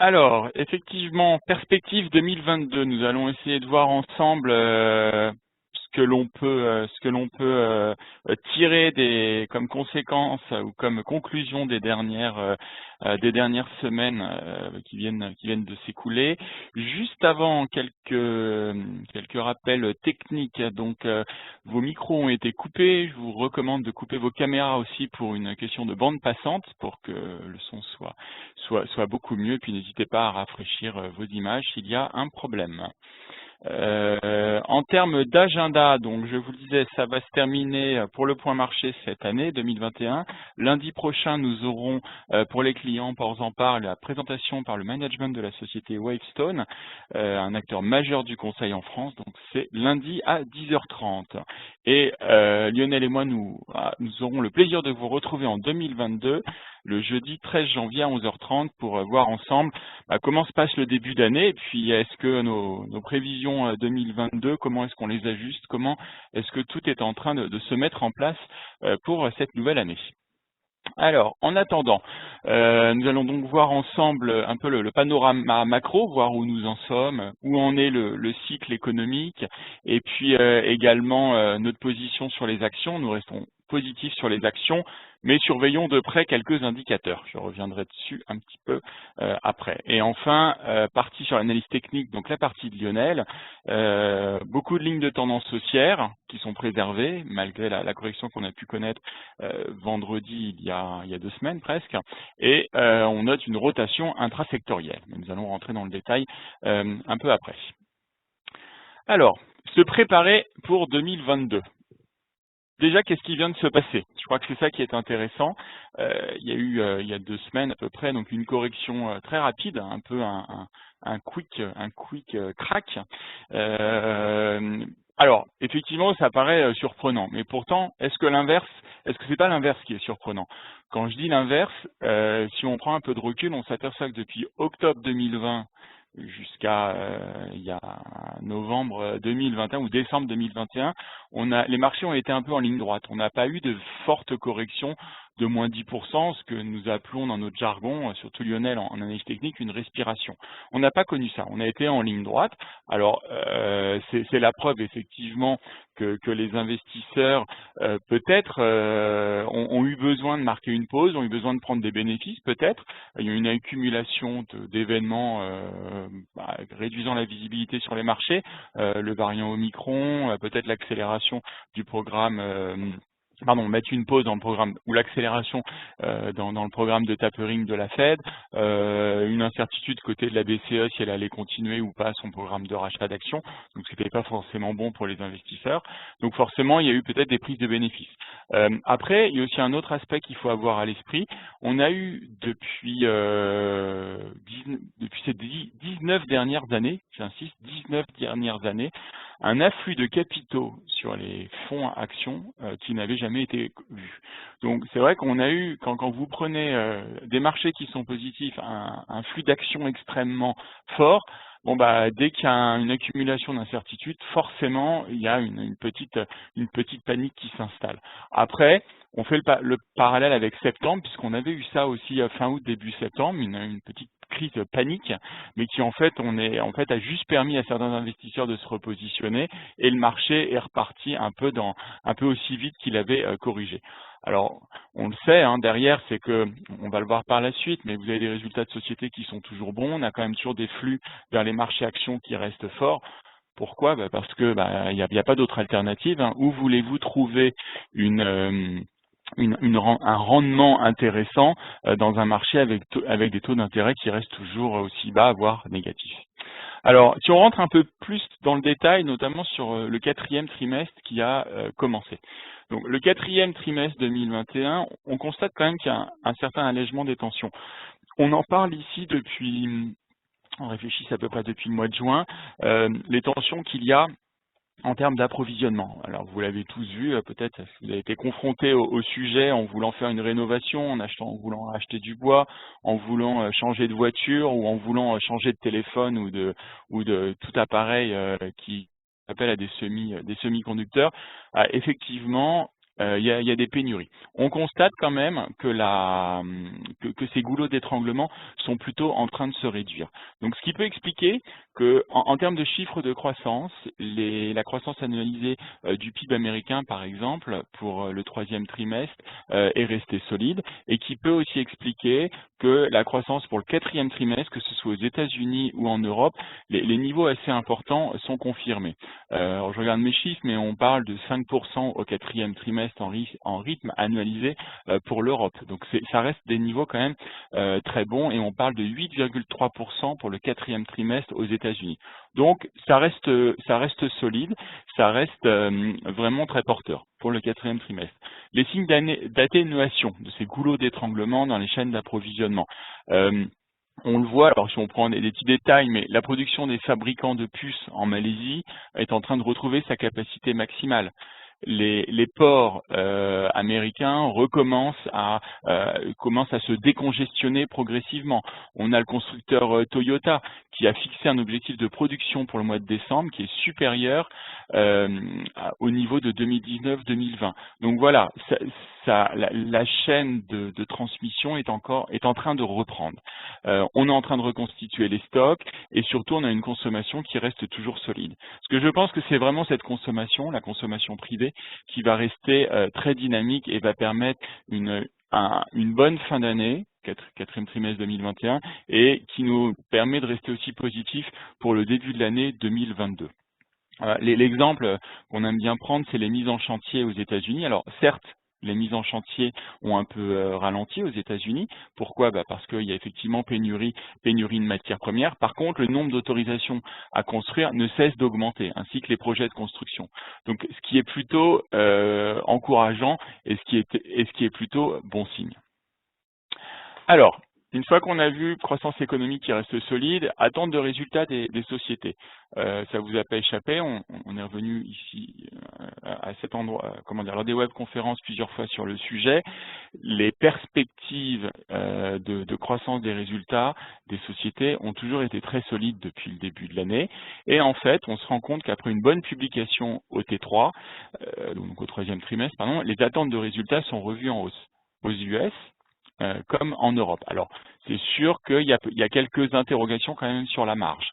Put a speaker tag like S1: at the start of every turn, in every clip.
S1: Alors, effectivement, perspective 2022, nous allons essayer de voir ensemble tirer comme conséquence ou comme conclusion des dernières semaines qui viennent de s'écouler. Juste avant, quelques rappels techniques. Donc, vos micros ont été coupés. Je vous recommande de couper vos caméras aussi pour une question de bande passante pour que le son soit beaucoup mieux. Et puis n'hésitez pas à rafraîchir vos images s'il y a un problème. En termes d'agenda, donc je vous le disais, ça va se terminer pour le point marché cette année 2021. Lundi prochain, nous aurons pour les clients, Ports parle, la présentation par le management de la société Wavestone, un acteur majeur du conseil en France. Donc c'est lundi à 10h30. Et Lionel et moi, nous aurons le plaisir de vous retrouver en 2022, le jeudi 13 janvier à 11h30 pour voir ensemble comment se passe le début d'année et puis est-ce que nos prévisions 2022, comment est-ce qu'on les ajuste, comment est-ce que tout est en train de se mettre en place pour cette nouvelle année. Alors, en attendant, nous allons donc voir ensemble un peu le panorama macro, voir où nous en sommes, où en est le cycle économique, et puis également notre position sur les actions. Nous restons positifs sur les actions, mais surveillons de près quelques indicateurs. Je reviendrai dessus un petit peu après. Et enfin, partie sur l'analyse technique, donc la partie de Lionel, beaucoup de lignes de tendance haussière qui sont préservées, malgré la correction qu'on a pu connaître vendredi il y a 2 semaines presque, et on note une rotation intrasectorielle. Mais nous allons rentrer dans le détail un peu après. Alors, se préparer pour 2022. Déjà, qu'est-ce qui vient de se passer? Je crois que c'est ça qui est intéressant. Il y a eu, il y a 2 semaines à peu près, donc une correction très rapide, un peu un quick crack. Alors, effectivement, ça paraît surprenant, mais pourtant, est-ce que c'est pas l'inverse qui est surprenant? Quand je dis l'inverse, si on prend un peu de recul, on s'aperçoit que depuis octobre 2020 jusqu'à il y a novembre 2021 ou décembre 2021, les marchés ont été un peu en ligne droite. On n'a pas eu de forte correction de moins 10%, ce que nous appelons dans notre jargon, surtout Lionel en analyse technique, une respiration. On n'a pas connu ça. On a été en ligne droite. Alors, c'est la preuve effectivement que les investisseurs peut-être ont eu besoin de marquer une pause, ont eu besoin de prendre des bénéfices peut-être. Il y a eu une accumulation d'événements réduisant la visibilité sur les marchés, le variant Omicron, peut-être l'accélération du programme mettre une pause dans le programme ou l'accélération dans le programme de tapering de la Fed, une incertitude côté de la BCE si elle allait continuer ou pas son programme de rachat d'actions, donc c'était pas forcément bon pour les investisseurs. Donc forcément, il y a eu peut-être des prises de bénéfices. Après, il y a aussi un autre aspect qu'il faut avoir à l'esprit. On a eu depuis ces 19 dernières années, j'insiste, 19 dernières années, un afflux de capitaux sur les fonds à actions qui n'avait jamais été vu. Donc c'est vrai qu'on a eu, quand vous prenez des marchés qui sont positifs, un flux d'actions extrêmement fort, dès qu'il y a une accumulation d'incertitudes, forcément il y a une petite panique qui s'installe. Après, on fait le parallèle avec septembre, puisqu'on avait eu ça aussi fin août, début septembre, une petite crise panique, mais qui en fait a juste permis à certains investisseurs de se repositionner et le marché est reparti un peu aussi vite qu'il avait corrigé. Alors, on le sait, derrière, c'est que, on va le voir par la suite, mais vous avez des résultats de société qui sont toujours bons, on a quand même toujours des flux vers les marchés actions qui restent forts. Pourquoi? Parce que il n'y a pas d'autre alternative. Où voulez-vous trouver un rendement intéressant dans un marché avec des taux d'intérêt qui restent toujours aussi bas, voire négatifs. Alors, si on rentre un peu plus dans le détail, notamment sur le 4e trimestre qui a commencé. Donc, le 4e trimestre 2021, on constate quand même qu'il y a un certain allègement des tensions. On en parle ici on réfléchit à peu près depuis le mois de juin, les tensions qu'il y a en termes d'approvisionnement. Alors vous l'avez tous vu, peut-être si vous avez été confronté au sujet en voulant faire une rénovation, en voulant acheter du bois, en voulant changer de voiture ou en voulant changer de téléphone ou de tout appareil qui appelle à des semi-conducteurs. Effectivement, il y a des pénuries. On constate quand même que ces goulots d'étranglement sont plutôt en train de se réduire. Donc, ce qui peut expliquer que, en termes de chiffres de croissance, la croissance annualisée du PIB américain, par exemple, pour le troisième trimestre, est restée solide, et qui peut aussi expliquer que la croissance pour le quatrième trimestre, que ce soit aux États-Unis ou en Europe, les niveaux assez importants sont confirmés. Alors, je regarde mes chiffres, mais on parle de 5% au quatrième trimestre en rythme annualisé pour l'Europe. Donc, ça reste des niveaux quand même très bons, et on parle de 8,3% pour le quatrième trimestre aux États-Unis. Donc, ça reste solide, ça reste vraiment très porteur pour le quatrième trimestre. Les signes d'atténuation de ces goulots d'étranglement dans les chaînes d'approvisionnement. On le voit, alors si on prend des petits détails, mais la production des fabricants de puces en Malaisie est en train de retrouver sa capacité maximale. Les ports américains commencent à se décongestionner progressivement. On a le constructeur Toyota qui a fixé un objectif de production pour le mois de décembre qui est supérieur au niveau de 2019-2020. Donc voilà, la chaîne de transmission est en train de reprendre. On est en train de reconstituer les stocks, et surtout on a une consommation qui reste toujours solide. Parce que je pense que c'est vraiment cette consommation, la consommation privée, qui va rester très dynamique et va permettre une bonne fin d'année, quatrième trimestre 2021, et qui nous permet de rester aussi positif pour le début de l'année 2022. L'exemple qu'on aime bien prendre, c'est les mises en chantier aux États-Unis. Alors certes, les mises en chantier ont un peu ralenti aux États-Unis. Pourquoi? Parce qu'il y a effectivement pénurie de matières premières. Par contre, le nombre d'autorisations à construire ne cesse d'augmenter, ainsi que les projets de construction. Donc, ce qui est plutôt encourageant et ce qui est plutôt bon signe. Alors, une fois qu'on a vu croissance économique qui reste solide, attente de résultats des sociétés. Ça vous a pas échappé, on est revenu ici à cet endroit, lors des webconférences plusieurs fois sur le sujet. Les perspectives de croissance des résultats des sociétés ont toujours été très solides depuis le début de l'année. Et en fait, on se rend compte qu'après une bonne publication au T3, donc au troisième trimestre, pardon, les attentes de résultats sont revues en hausse aux US, comme en Europe. Alors, c'est sûr qu'il y a quelques interrogations quand même sur la marge.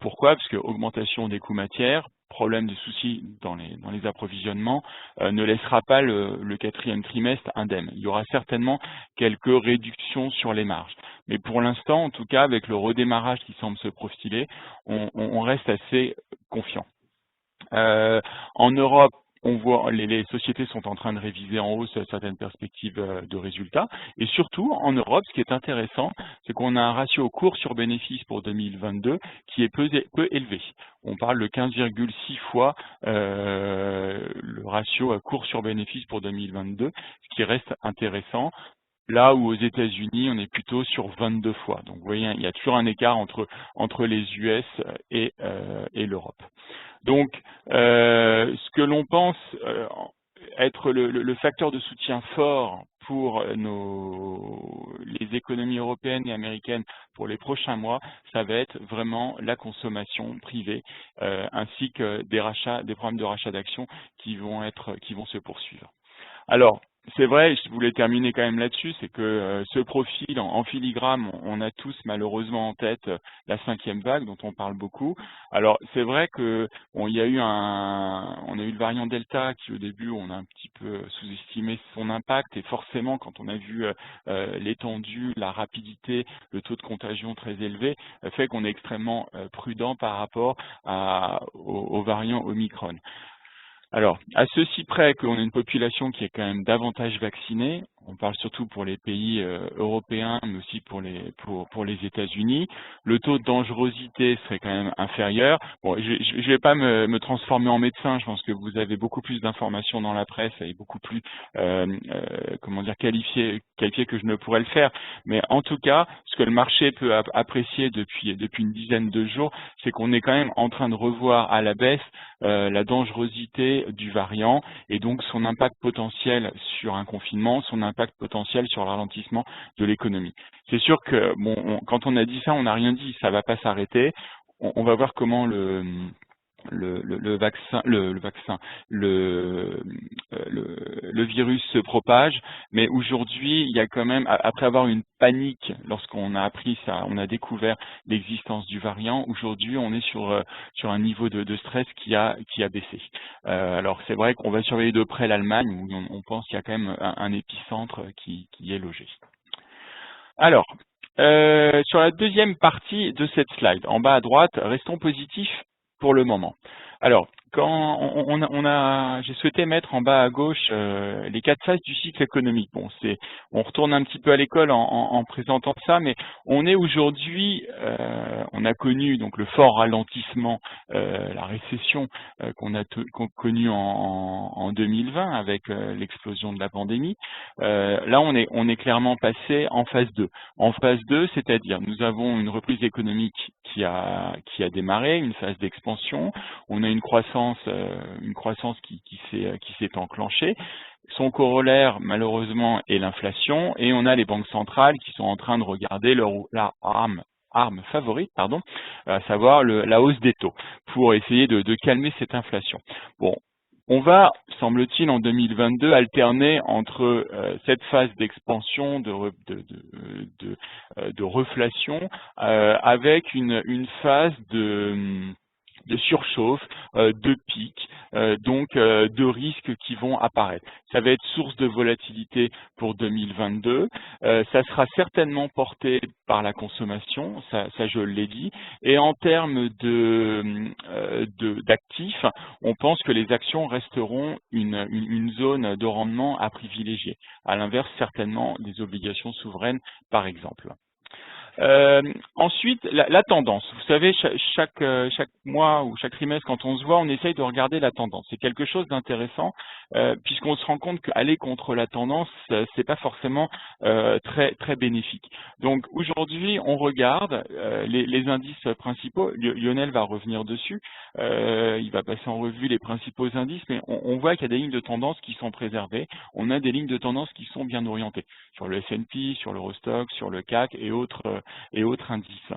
S1: Pourquoi? Parce que augmentation des coûts matières, problème de soucis dans les approvisionnements, ne laissera pas le quatrième trimestre indemne. Il y aura certainement quelques réductions sur les marges. Mais pour l'instant, en tout cas, avec le redémarrage qui semble se profiler, on reste assez confiant. En Europe, on voit les sociétés sont en train de réviser en hausse certaines perspectives de résultats. Et surtout, en Europe, ce qui est intéressant, c'est qu'on a un ratio cours sur bénéfice pour 2022 qui est peu élevé. On parle de 15,6 fois le ratio cours sur bénéfice pour 2022, ce qui reste intéressant. Là où aux États-Unis, on est plutôt sur 22 fois. Donc, vous voyez, il y a toujours un écart entre les US et l'Europe. Donc, ce que l'on pense être le facteur de soutien fort pour les économies européennes et américaines pour les prochains mois, ça va être vraiment la consommation privée, ainsi que des programmes de rachat d'actions qui vont se poursuivre. Alors, c'est vrai, je voulais terminer quand même là-dessus, c'est que ce profil en filigrane, on a tous malheureusement en tête la cinquième vague dont on parle beaucoup. Alors c'est vrai que on a eu le variant Delta qui au début on a un petit peu sous-estimé son impact, et forcément quand on a vu l'étendue, la rapidité, le taux de contagion très élevé, fait qu'on est extrêmement prudent par rapport au variant Omicron. Alors, à ceci près qu'on a une population qui est quand même davantage vaccinée, on parle surtout pour les pays européens, mais aussi pour les États-Unis, le taux de dangerosité serait quand même inférieur. Bon, je ne vais pas me transformer en médecin, je pense que vous avez beaucoup plus d'informations dans la presse et beaucoup plus qualifié que je ne pourrais le faire. Mais en tout cas, ce que le marché peut apprécier depuis une dizaine de jours, c'est qu'on est quand même en train de revoir à la baisse la dangerosité du variant et donc son impact potentiel sur un confinement, son impact potentiel sur le ralentissement de l'économie. C'est sûr que quand on a dit ça, on n'a rien dit, ça va pas s'arrêter. On va voir comment le virus se propage, mais aujourd'hui, il y a quand même, après avoir une panique lorsqu'on a appris ça, on a découvert l'existence du variant, aujourd'hui, on est sur un niveau de stress qui a baissé. Alors, c'est vrai qu'on va surveiller de près l'Allemagne, où on pense qu'il y a quand même un épicentre qui est logé. Alors, sur la deuxième partie de cette slide, en bas à droite, restons positifs pour le moment. Alors, quand j'ai souhaité mettre en bas à gauche les 4 phases du cycle économique. Bon, on retourne un petit peu à l'école en présentant ça, mais on est aujourd'hui, on a connu donc le fort ralentissement, la récession qu'on a connue en 2020 avec l'explosion de la pandémie. Là, on est clairement passé en phase 2. En phase 2, c'est-à-dire nous avons une reprise économique qui a démarré, une phase d'expansion. On a une croissance qui s'est enclenchée. Son corollaire, malheureusement, est l'inflation, et on a les banques centrales qui sont en train de regarder leur arme favorite, à savoir la hausse des taux, pour essayer de calmer cette inflation. Bon, on va, semble-t-il, en 2022, alterner entre cette phase d'expansion, de reflation, avec une phase de surchauffe, de pic, donc de risques qui vont apparaître. Ça va être source de volatilité pour 2022. Ça sera certainement porté par la consommation, ça je l'ai dit. Et en termes d'actifs, on pense que les actions resteront une zone de rendement à privilégier. À l'inverse, certainement, des obligations souveraines, par exemple. Ensuite, la tendance. Vous savez, chaque mois ou chaque trimestre, quand on se voit, on essaye de regarder la tendance. C'est quelque chose d'intéressant, puisqu'on se rend compte qu'aller contre la tendance, c'est pas forcément très bénéfique. Donc aujourd'hui, on regarde les indices principaux. Lionel va revenir dessus. Il va passer en revue les principaux indices, mais on voit qu'il y a des lignes de tendance qui sont préservées. On a des lignes de tendance qui sont bien orientées sur le S&P, sur l'Eurostoxx, sur le CAC et autres indices.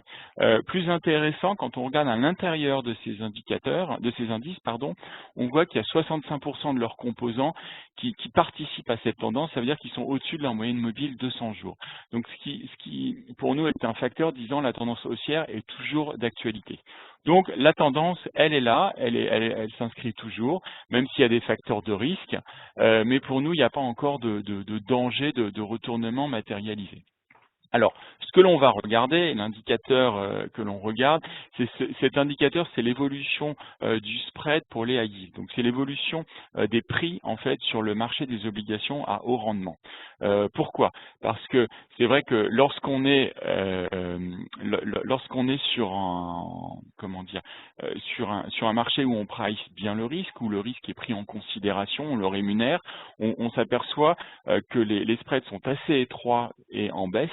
S1: Plus intéressant, quand on regarde à l'intérieur de ces indices, on voit qu'il y a 65% de leurs composants qui participent à cette tendance. Ça veut dire qu'ils sont au-dessus de leur moyenne mobile de 100 jours. Donc, ce qui pour nous est un facteur disant la tendance haussière est toujours d'actualité. Donc, la tendance, elle est là, elle s'inscrit toujours, même s'il y a des facteurs de risque, mais pour nous, il n'y a pas encore de danger de retournement matérialisé. Alors, ce que l'on va regarder, l'indicateur que l'on regarde, cet indicateur, c'est l'évolution du spread pour les high yield. Donc, c'est l'évolution des prix en fait sur le marché des obligations à haut rendement. Pourquoi? Parce que c'est vrai que lorsqu'on est sur un marché où on price bien le risque, où le risque est pris en considération, on le rémunère, on s'aperçoit que les spreads sont assez étroits et en baisse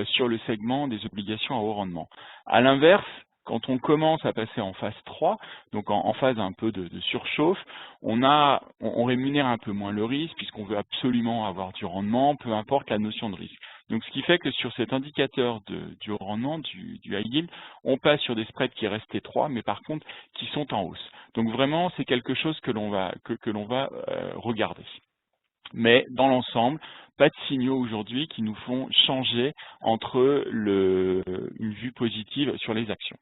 S1: sur le segment des obligations à haut rendement. À l'inverse, quand on commence à passer en phase 3, donc en phase un peu de surchauffe, on rémunère un peu moins le risque puisqu'on veut absolument avoir du rendement, peu importe la notion de risque. Donc ce qui fait que sur cet indicateur du haut rendement, du high yield, on passe sur des spreads qui restent étroits, mais par contre qui sont en hausse. Donc vraiment, c'est quelque chose que l'on va regarder. Mais dans l'ensemble, pas de signaux aujourd'hui qui nous font changer entre une vue positive sur les actions.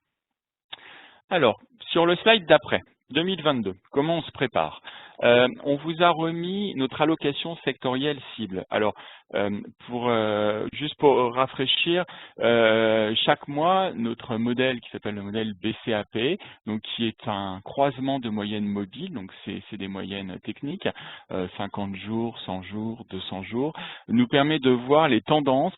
S1: Alors, sur le slide d'après, 2022, comment on se prépare? On vous a remis notre allocation sectorielle cible. Alors, juste pour rafraîchir, chaque mois, notre modèle qui s'appelle le modèle BCAP, donc qui est un croisement de moyennes mobiles, donc c'est des moyennes techniques, 50 jours, 100 jours, 200 jours, nous permet de voir les tendances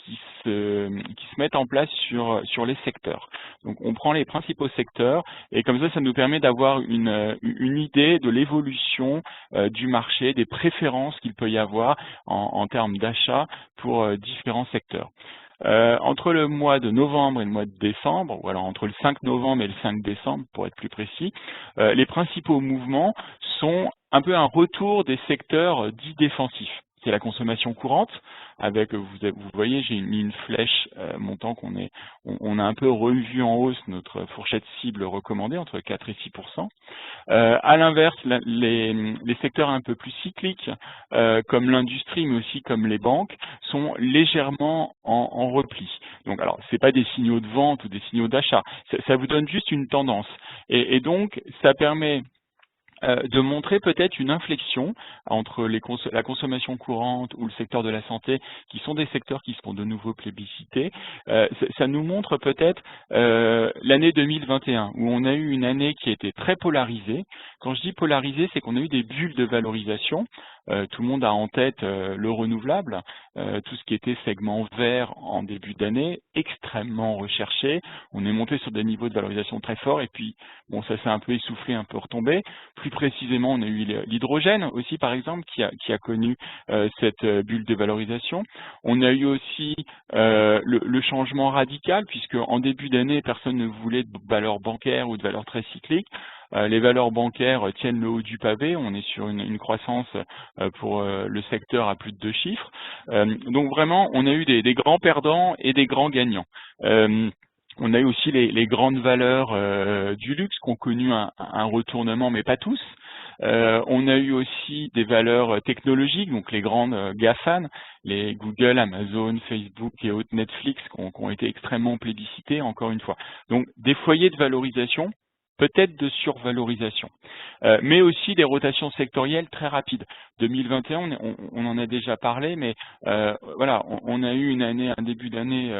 S1: qui se mettent en place sur les secteurs. Donc on prend les principaux secteurs et comme ça nous permet d'avoir une idée de l'évolution du marché, des préférences qu'il peut y avoir en termes d'achat pour différents secteurs. Entre le mois de novembre et le mois de décembre, ou alors entre le 5 novembre et le 5 décembre pour être plus précis, les principaux mouvements sont un peu un retour des secteurs dits défensifs. c'est la consommation courante, avec, vous voyez, j'ai mis une flèche montant on a un peu revu en hausse notre fourchette cible recommandée entre 4 et 6%. À l'inverse, les secteurs un peu plus cycliques, comme l'industrie, mais aussi comme les banques, sont légèrement en repli. Donc, alors, c'est pas des signaux de vente ou des signaux d'achat, ça vous donne juste une tendance. Et donc, ça permet de montrer peut-être une inflexion entre la consommation courante ou le secteur de la santé, qui sont des secteurs qui seront de nouveau plébiscités. Ça nous montre peut-être l'année 2021, où on a eu une année qui a été très polarisée. Quand je dis polarisée, c'est qu'on a eu des bulles de valorisation. Tout le monde a en tête le renouvelable, tout ce qui était segment vert en début d'année, extrêmement recherché. On est monté sur des niveaux de valorisation très forts, et puis bon, ça s'est un peu essoufflé, un peu retombé. Plus précisément, on a eu l'hydrogène aussi, par exemple, qui a connu cette bulle de valorisation. On a eu aussi le changement radical, puisque en début d'année, personne ne voulait de valeurs bancaires ou de valeurs très cycliques. Les valeurs bancaires tiennent le haut du pavé. On est sur une croissance pour le secteur à plus de 2 chiffres. Donc vraiment, on a eu des grands perdants et des grands gagnants. On a eu aussi les grandes valeurs du luxe qui ont connu un retournement, mais pas tous. On a eu aussi des valeurs technologiques, donc les grandes GAFAN, les Google, Amazon, Facebook et autres, Netflix, qui ont été extrêmement plébiscités, encore une fois. Donc des foyers de valorisation, peut-être de survalorisation, mais aussi des rotations sectorielles très rapides. 2021, on en a déjà parlé, mais voilà, on a eu un début d'année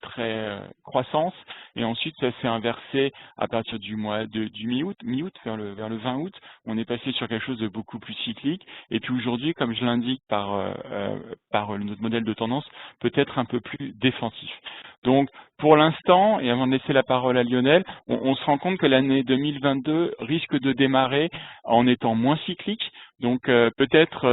S1: très croissance, et ensuite ça s'est inversé à partir du mi-août, vers le 20 août, on est passé sur quelque chose de beaucoup plus cyclique, et puis aujourd'hui, comme je l'indique par notre modèle de tendance, peut-être un peu plus défensif. Donc, pour l'instant, et avant de laisser la parole à Lionel, on se rend compte que l'année 2022 risque de démarrer en étant moins cyclique. Donc, peut-être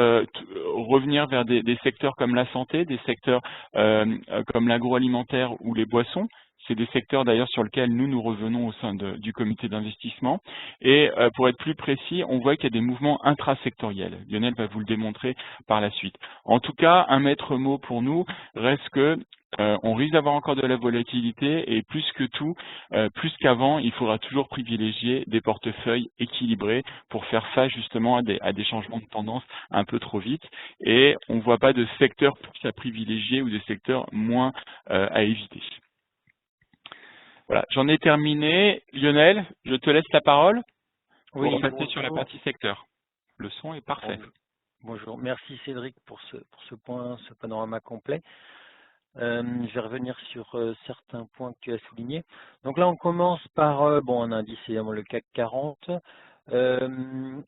S1: revenir vers des secteurs comme la santé, des secteurs comme l'agroalimentaire ou les boissons. C'est des secteurs d'ailleurs sur lesquels nous revenons au sein du comité d'investissement. Et pour être plus précis, on voit qu'il y a des mouvements intrasectoriels. Lionel va vous le démontrer par la suite. En tout cas, un maître mot pour nous reste que on risque d'avoir encore de la volatilité, et plus que tout, plus qu'avant, il faudra toujours privilégier des portefeuilles équilibrés pour faire face justement à des changements de tendance un peu trop vite, et on ne voit pas de secteurs plus à privilégier ou de secteurs moins à éviter. Voilà, j'en ai terminé. Lionel, je te laisse la parole pour passer sur la partie secteur. Le son est parfait.
S2: Bonjour, merci Cédric pour ce point, ce panorama complet. Je vais revenir sur certains points que tu as soulignés. Donc là, on commence par un indice, évidemment le CAC 40.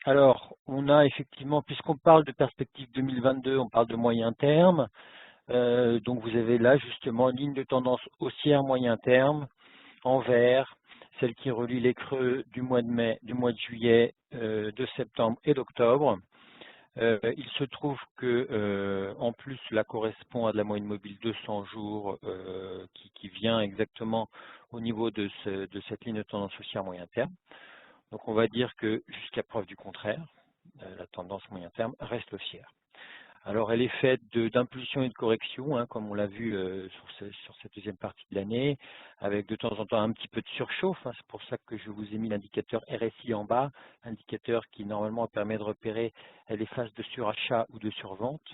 S2: Alors, on a effectivement, puisqu'on parle de perspective 2022, on parle de moyen terme. Donc vous avez là justement une ligne de tendance haussière moyen terme en vert, celle qui relie les creux du mois de mai, du mois de juillet, de septembre et d'octobre. Il se trouve que en plus cela correspond à de la moyenne mobile 200 jours qui vient exactement au niveau de cette ligne de tendance haussière moyen terme. Donc on va dire que jusqu'à preuve du contraire, la tendance moyen terme reste haussière. Alors elle est faite d'impulsions et de corrections, hein, comme on l'a vu sur cette deuxième partie de l'année, avec de temps en temps un petit peu de surchauffe. Hein, c'est pour ça que je vous ai mis l'indicateur RSI en bas, indicateur qui normalement permet de repérer les phases de surachat ou de survente.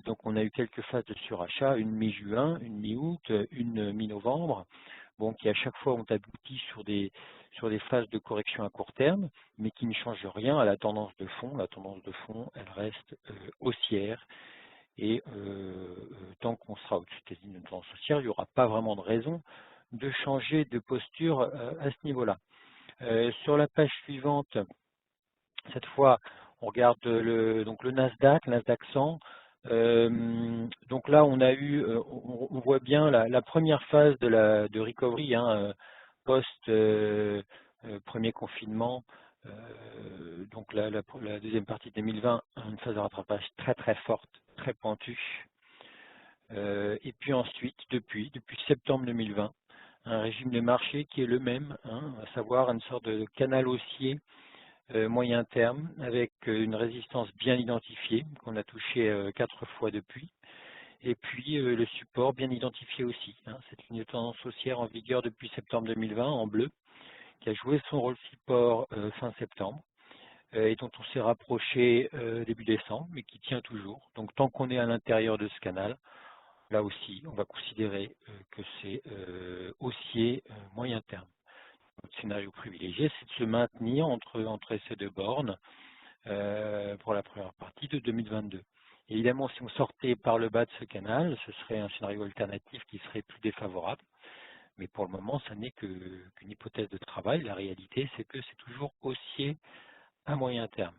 S2: Donc on a eu quelques phases de surachat, une mi-juin, une mi-août, une mi-novembre, qui à chaque fois ont abouti sur des phases de correction à court terme, mais qui ne changent rien à la tendance de fond. La tendance de fond, elle reste haussière, et tant qu'on sera au-dessus de cette ligne de tendance haussière, il n'y aura pas vraiment de raison de changer de posture à ce niveau-là. Sur la page suivante, cette fois, on regarde le Nasdaq 100. Donc là, on a eu, on voit bien la première phase de recovery, hein, post premier confinement. Donc la deuxième partie de 2020, une phase de rattrapage très très forte, très pointue. Et puis ensuite, depuis septembre 2020, un régime de marché qui est le même, hein, à savoir une sorte de canal haussier moyen terme avec une résistance bien identifiée qu'on a touché 4 fois depuis. Et puis le support bien identifié aussi. C'est une ligne de tendance haussière en vigueur depuis septembre 2020 en bleu, qui a joué son rôle support fin septembre et dont on s'est rapproché début décembre, mais qui tient toujours. Donc tant qu'on est à l'intérieur de ce canal, là aussi, on va considérer que c'est haussier moyen terme. Notre scénario privilégié, c'est de se maintenir entre ces deux bornes pour la première partie de 2022. Évidemment, si on sortait par le bas de ce canal, ce serait un scénario alternatif qui serait plus défavorable. Mais pour le moment, ça n'est qu'une hypothèse de travail. La réalité, c'est que c'est toujours haussier à moyen terme.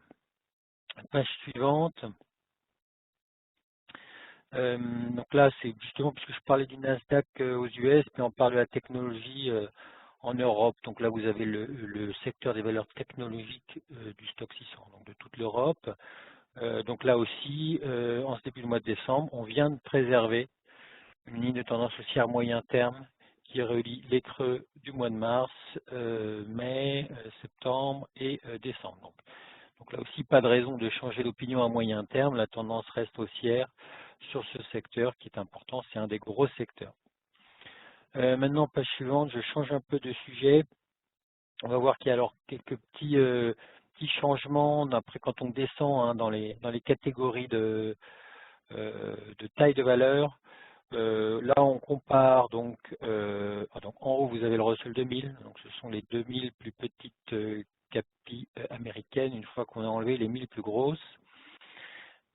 S2: Page suivante. Donc là, c'est justement puisque je parlais du Nasdaq aux US, puis on parle de la technologie en Europe. Donc là, vous avez le secteur des valeurs technologiques du stock 600, donc de toute l'Europe. Donc là aussi, en ce début du mois de décembre, on vient de préserver une ligne de tendance haussière moyen terme qui relie les creux du mois de mars, mai, septembre et décembre. Donc là aussi, pas de raison de changer d'opinion à moyen terme. La tendance reste haussière sur ce secteur qui est important. C'est un des gros secteurs. Maintenant, page suivante, je change un peu de sujet. On va voir qu'il y a alors quelques petits changements après quand on descend dans les catégories de taille de valeur. Là, on compare donc en haut, vous avez le Russell 2000. Donc, ce sont les 2000 plus petites capis américaines une fois qu'on a enlevé les 1000 plus grosses.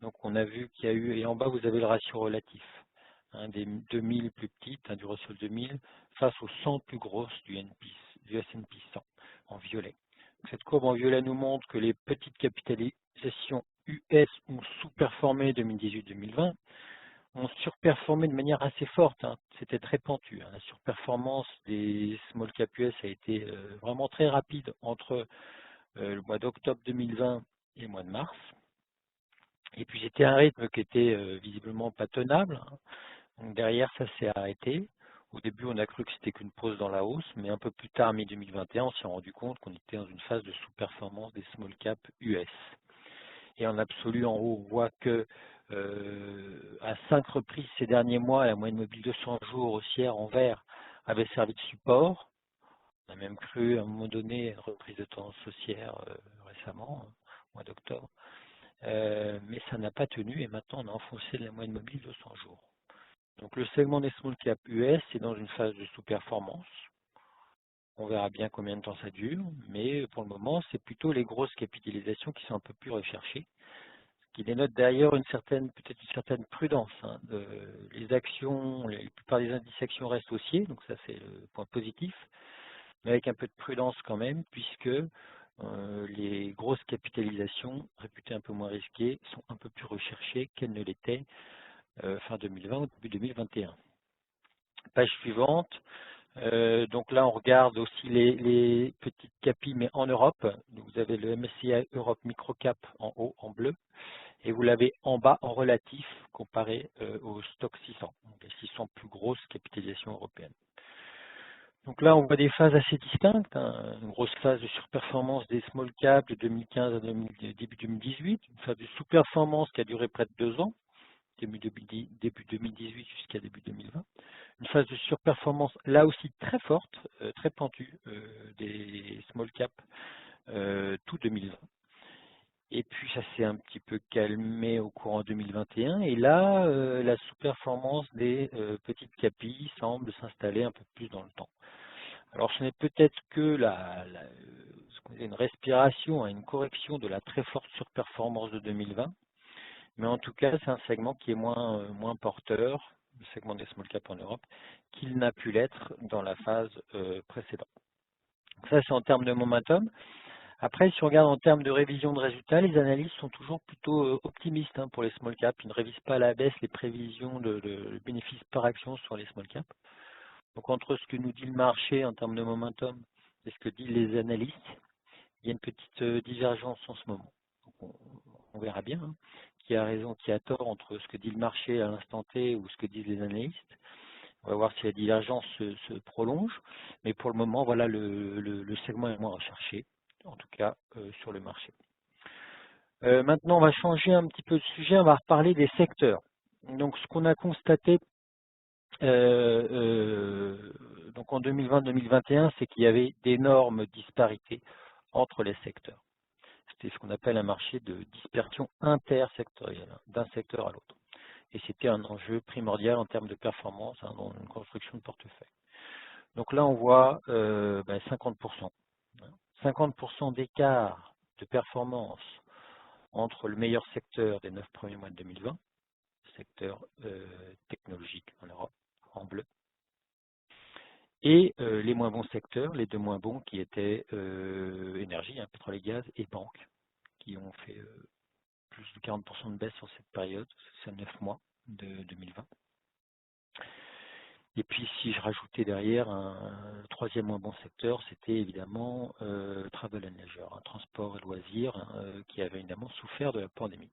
S2: Donc, on a vu qu'il y a eu, et en bas, vous avez le ratio relatif des 2000 plus petites, du Russell 2000, face aux 100 plus grosses du S&P 100 en violet. Donc, cette courbe en violet nous montre que les petites capitalisations US ont sous-performé 2018-2020, ont surperformé de manière assez forte. C'était très pentu. La surperformance des small cap US a été vraiment très rapide entre le mois d'octobre 2020 et le mois de mars. Et puis c'était un rythme qui était visiblement pas tenable. Donc derrière, ça s'est arrêté. Au début, on a cru que c'était qu'une pause dans la hausse, mais un peu plus tard, mi-2021, on s'est rendu compte qu'on était dans une phase de sous-performance des small cap US. Et en absolu, en haut, on voit que à 5 reprises ces derniers mois, la moyenne mobile de 100 jours haussière en vert avait servi de support. On a même cru à un moment donné une reprise de tendance haussière récemment, au mois d'octobre. Mais ça n'a pas tenu et maintenant on a enfoncé la moyenne mobile de 100 jours. Donc le segment des small cap US est dans une phase de sous-performance. On verra bien combien de temps ça dure, mais pour le moment, c'est plutôt les grosses capitalisations qui sont un peu plus recherchées, ce qui dénote d'ailleurs peut-être une certaine prudence. Les actions, la plupart des indices actions restent haussiers, donc ça c'est le point positif, mais avec un peu de prudence quand même, puisque les grosses capitalisations, réputées un peu moins risquées, sont un peu plus recherchées qu'elles ne l'étaient fin 2020 ou début 2021. Page suivante. Donc là, on regarde aussi les petites capis, mais en Europe. Vous avez le MSCI Europe Microcap en haut, en bleu, et vous l'avez en bas, en relatif, comparé au stock 600, donc les 600 plus grosses capitalisations européennes. Donc là, on voit des phases assez distinctes. Une grosse phase de surperformance des small caps de 2015 à début 2018, une phase de sous-performance qui a duré près de 2 ans, début 2018 jusqu'à début 2020. Une phase de surperformance là aussi très forte, très pentue des small caps tout 2020. Et puis ça s'est un petit peu calmé au courant 2021. Et là, la sous-performance des petites capis semble s'installer un peu plus dans le temps. Alors ce n'est peut-être que une respiration, une correction de la très forte surperformance de 2020. Mais en tout cas, c'est un segment qui est moins porteur, le segment des small cap en Europe, qu'il n'a pu l'être dans la phase précédente. Donc ça, c'est en termes de momentum. Après, si on regarde en termes de révision de résultats, les analystes sont toujours plutôt optimistes pour les small cap. Ils ne révisent pas à la baisse les prévisions de bénéfices par action sur les small cap. Donc entre ce que nous dit le marché en termes de momentum et ce que disent les analystes, il y a une petite divergence en ce moment. Donc on verra bien qui a raison, qui a tort entre ce que dit le marché à l'instant T ou ce que disent les analystes. On va voir si la divergence se prolonge. Mais pour le moment, voilà, le segment est moins recherché. en tout cas sur le marché. Maintenant, on va changer un petit peu de sujet, on va reparler des secteurs. Donc, ce qu'on a constaté donc en 2020-2021, c'est qu'il y avait d'énormes disparités entre les secteurs. C'était ce qu'on appelle un marché de dispersion intersectorielle, d'un secteur à l'autre. Et c'était un enjeu primordial en termes de performance dans une construction de portefeuille. Donc là, on voit 50%. 50% d'écart de performance entre le meilleur secteur des 9 premiers mois de 2020, secteur technologique en Europe, en bleu, et les moins bons secteurs, les deux moins bons qui étaient énergie, pétrole et gaz, et banque, qui ont fait plus de 40% de baisse sur cette période, ces 9 mois de 2020. Et puis si je rajoutais derrière un troisième moins bon secteur, c'était évidemment travel and leisure, transport et loisirs, qui avait évidemment souffert de la pandémie.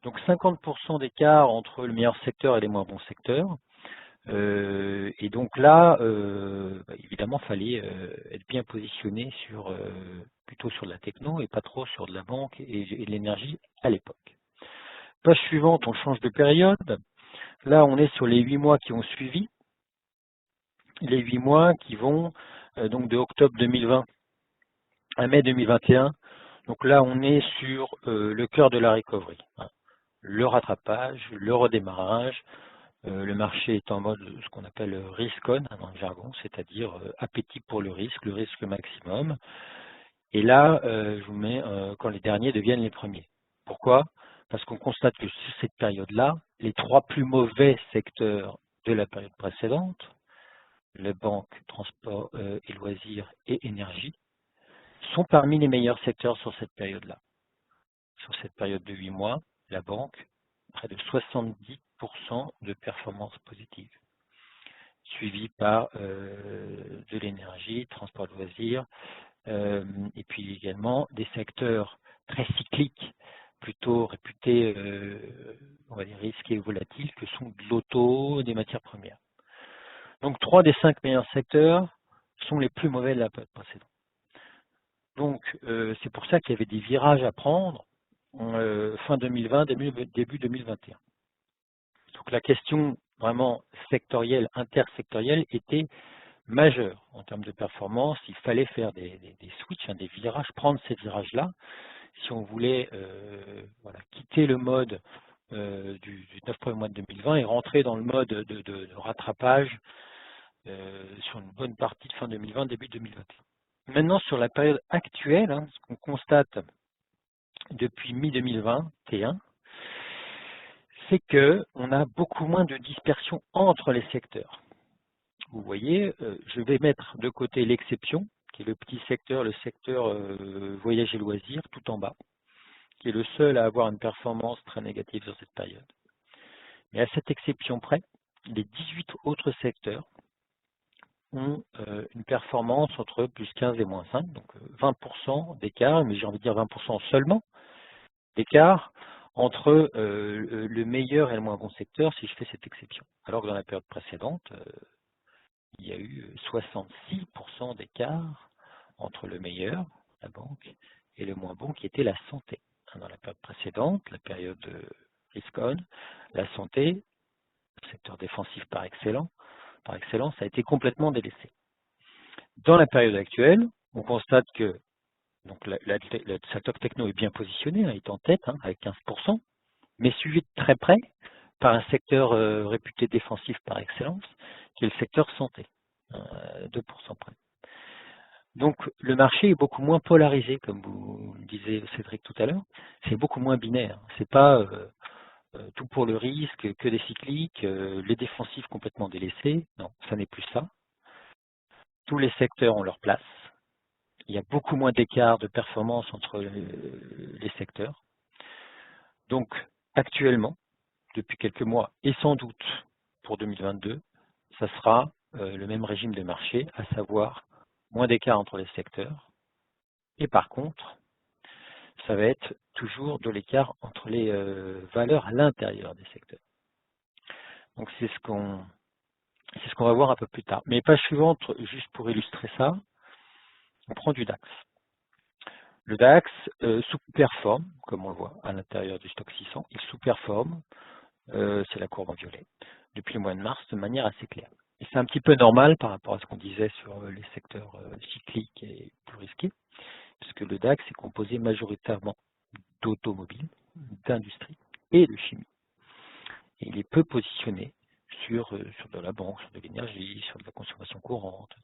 S2: Donc 50% d'écart entre le meilleur secteur et les moins bons secteurs. Et donc là, évidemment, fallait être bien positionné plutôt sur de la techno et pas trop sur de la banque et de l'énergie à l'époque. Page suivante, on change de période. Là, on est sur les 8 mois qui ont suivi. Les 8 mois qui vont donc de octobre 2020 à mai 2021. Donc là, on est sur le cœur de la recovery. Le rattrapage, le redémarrage. Le marché est en mode ce qu'on appelle risk-on dans le jargon, c'est-à-dire appétit pour le risque maximum. Et là, je vous mets quand les derniers deviennent les premiers. Pourquoi? Parce qu'on constate que sur cette période-là, les 3 plus mauvais secteurs de la période précédente, les banques, transport et loisirs et énergie, sont parmi les meilleurs secteurs sur cette période-là. Sur cette période de 8 mois, la banque, près de 70% de performance positive, suivi par de l'énergie, transport de loisirs, et puis également des secteurs très cycliques, plutôt réputés, on va dire, risqués et volatiles, que sont de l'auto, des matières premières. Donc 3 des 5 meilleurs secteurs sont les plus mauvais de la période précédente. Donc c'est pour ça qu'il y avait des virages à prendre fin 2020, début 2021. Donc la question vraiment sectorielle, intersectorielle était majeure en termes de performance. Il fallait faire des switches, des virages, prendre ces virages-là si on voulait quitter le mode du 9 premiers mois de 2020 et rentrer dans le mode de rattrapage sur une bonne partie de fin 2020, début 2021. Maintenant, sur la période actuelle, ce qu'on constate depuis mi-2021, c'est qu'on a beaucoup moins de dispersion entre les secteurs. Vous voyez, je vais mettre de côté l'exception, qui est le petit secteur, le secteur voyage et loisirs, tout en bas, qui est le seul à avoir une performance très négative sur cette période. Mais à cette exception près, les 18 autres secteurs ont une performance entre plus 15 et moins 5, donc 20% d'écart, mais j'ai envie de dire 20% seulement d'écart entre le meilleur et le moins bon secteur si je fais cette exception. Alors que dans la période précédente, il y a eu 66% d'écart entre le meilleur, la banque, et le moins bon qui était la santé. Dans la période précédente, la période risk-on, la santé, secteur défensif par excellence, a été complètement délaissé. Dans la période actuelle, on constate que donc le secteur techno est bien positionné, il est en tête avec 15%, mais suivi de très près par un secteur réputé défensif par excellence, qui est le secteur santé, 2% près. Donc le marché est beaucoup moins polarisé, comme vous le disiez Cédric tout à l'heure, c'est beaucoup moins binaire. C'est pas tout pour le risque, que des cycliques, les défensifs complètement délaissés. Non, ça n'est plus ça. Tous les secteurs ont leur place. Il y a beaucoup moins d'écart de performance entre les secteurs. Donc actuellement, depuis quelques mois, et sans doute pour 2022, ça sera le même régime de marché, à savoir moins d'écart entre les secteurs. Et par contre, ça va être toujours de l'écart entre les valeurs à l'intérieur des secteurs. Donc c'est ce qu'on va voir un peu plus tard. Mais page suivante, juste pour illustrer ça, on prend du DAX. Le DAX sous-performe, comme on le voit à l'intérieur du stock 600, il sous-performe, c'est la courbe en violet, depuis le mois de mars de manière assez claire. Et c'est un petit peu normal par rapport à ce qu'on disait sur les secteurs cycliques et plus risqués, puisque le DAX est composé majoritairement d'automobile, d'industrie et de chimie. Et il est peu positionné sur de la banque, sur de l'énergie, sur de la consommation courante.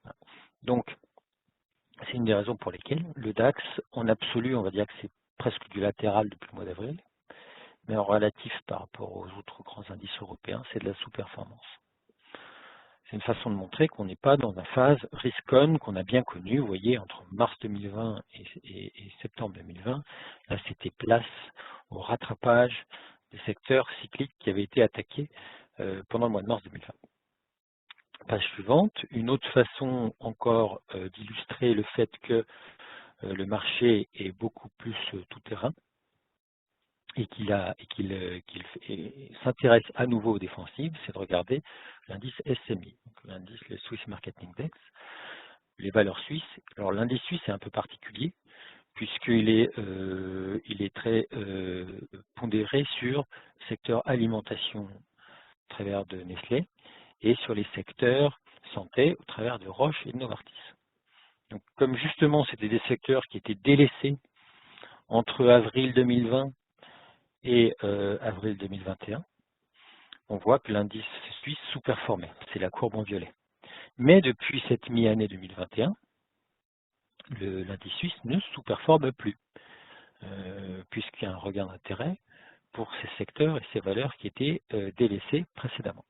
S2: Voilà. Donc, c'est une des raisons pour lesquelles le DAX, en absolu, on va dire que c'est presque du latéral depuis le mois d'avril, mais en relatif par rapport aux autres grands indices européens, c'est de la sous-performance. C'est une façon de montrer qu'on n'est pas dans la phase risk-on qu'on a bien connue, vous voyez, entre mars 2020 et septembre 2020. Là, c'était place au rattrapage des secteurs cycliques qui avaient été attaqués pendant le mois de mars 2020. Page suivante, une autre façon encore d'illustrer le fait que le marché est beaucoup plus tout-terrain et qu'il s'intéresse à nouveau aux défensives, c'est de regarder l'indice SMI, donc l'indice le Swiss Market Index, les valeurs suisses. Alors l'indice suisse est un peu particulier puisqu'il est très pondéré sur le secteur alimentation au travers de Nestlé et sur les secteurs santé au travers de Roche et de Novartis. Donc comme justement c'était des secteurs qui étaient délaissés entre avril 2020 et avril 2021, on voit que l'indice suisse sous-performait. C'est la courbe en violet. Mais depuis cette mi-année 2021, l'indice suisse ne sous-performe plus, puisqu'il y a un regain d'intérêt pour ces secteurs et ces valeurs qui étaient délaissés précédemment.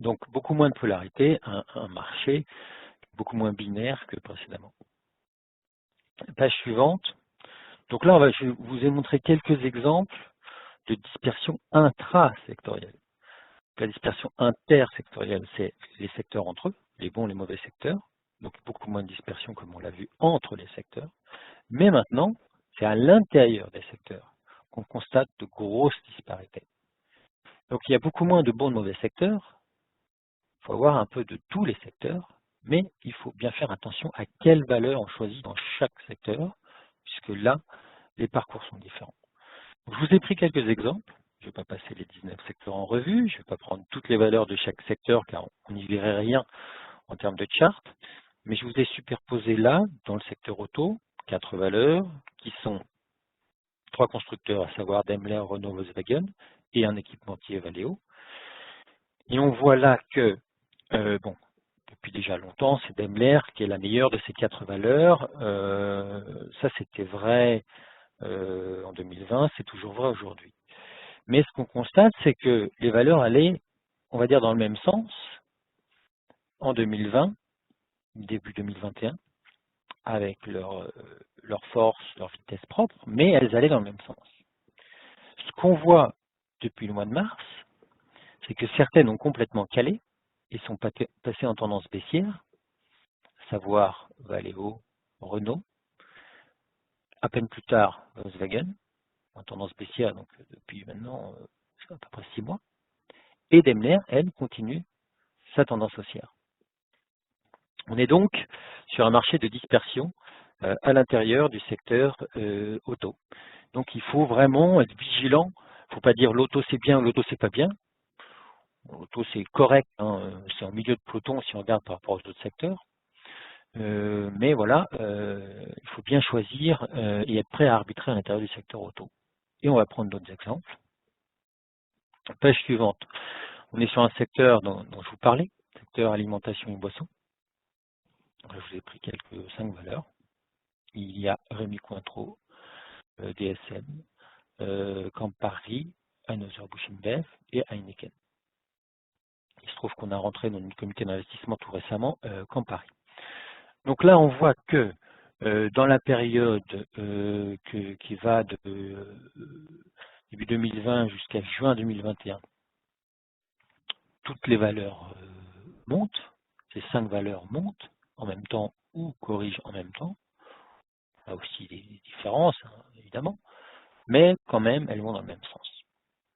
S2: Donc beaucoup moins de polarité, un marché beaucoup moins binaire que précédemment. Page suivante. Donc là, je vous ai montré quelques exemples de dispersion intrasectorielle. La dispersion intersectorielle, c'est les secteurs entre eux, les bons et les mauvais secteurs, donc beaucoup moins de dispersion comme on l'a vu entre les secteurs. Mais maintenant, c'est à l'intérieur des secteurs qu'on constate de grosses disparités. Donc il y a beaucoup moins de bons et de mauvais secteurs, il faut avoir un peu de tous les secteurs, mais il faut bien faire attention à quelle valeur on choisit dans chaque secteur, puisque là, les parcours sont différents. Donc, je vous ai pris quelques exemples. Je ne vais pas passer les 19 secteurs en revue, je ne vais pas prendre toutes les valeurs de chaque secteur car on n'y verrait rien en termes de chart, mais je vous ai superposé là, dans le secteur auto, 4 valeurs qui sont 3 constructeurs, à savoir Daimler, Renault, Volkswagen et un équipementier Valeo. Et on voit là que, depuis déjà longtemps, c'est Daimler qui est la meilleure de ces 4 valeurs. Ça, c'était vrai en 2020, c'est toujours vrai aujourd'hui. Mais ce qu'on constate, c'est que les valeurs allaient, on va dire, dans le même sens en 2020, début 2021, avec leur force, leur vitesse propre, mais elles allaient dans le même sens. Ce qu'on voit depuis le mois de mars, c'est que certaines ont complètement calé et sont passées en tendance baissière, à savoir Valeo, Renault, à peine plus tard Volkswagen, en tendance baissière, donc depuis maintenant à peu près 6 mois, et Daimler, elle, continue sa tendance haussière. On est donc sur un marché de dispersion à l'intérieur du secteur auto. Donc il faut vraiment être vigilant. Il ne faut pas dire l'auto c'est bien ou l'auto c'est pas bien. L'auto c'est correct, hein, c'est en milieu de peloton si on regarde par rapport aux autres secteurs. Mais voilà, il faut bien choisir et être prêt à arbitrer à l'intérieur du secteur auto. Et on va prendre d'autres exemples. Page suivante. On est sur un secteur dont je vous parlais, secteur alimentation et boissons. Je vous ai pris quelques 5 valeurs. Il y a Rémy Cointreau, DSM, Campari, Anheuser-Busch InBev et Heineken. Il se trouve qu'on a rentré dans une comité d'investissement tout récemment, Campari. Donc là, on voit que dans la période qui va de début 2020 jusqu'à juin 2021, toutes les valeurs montent, ces 5 valeurs montent en même temps ou corrigent en même temps. Il y a aussi des différences, hein, évidemment, mais quand même, elles vont dans le même sens.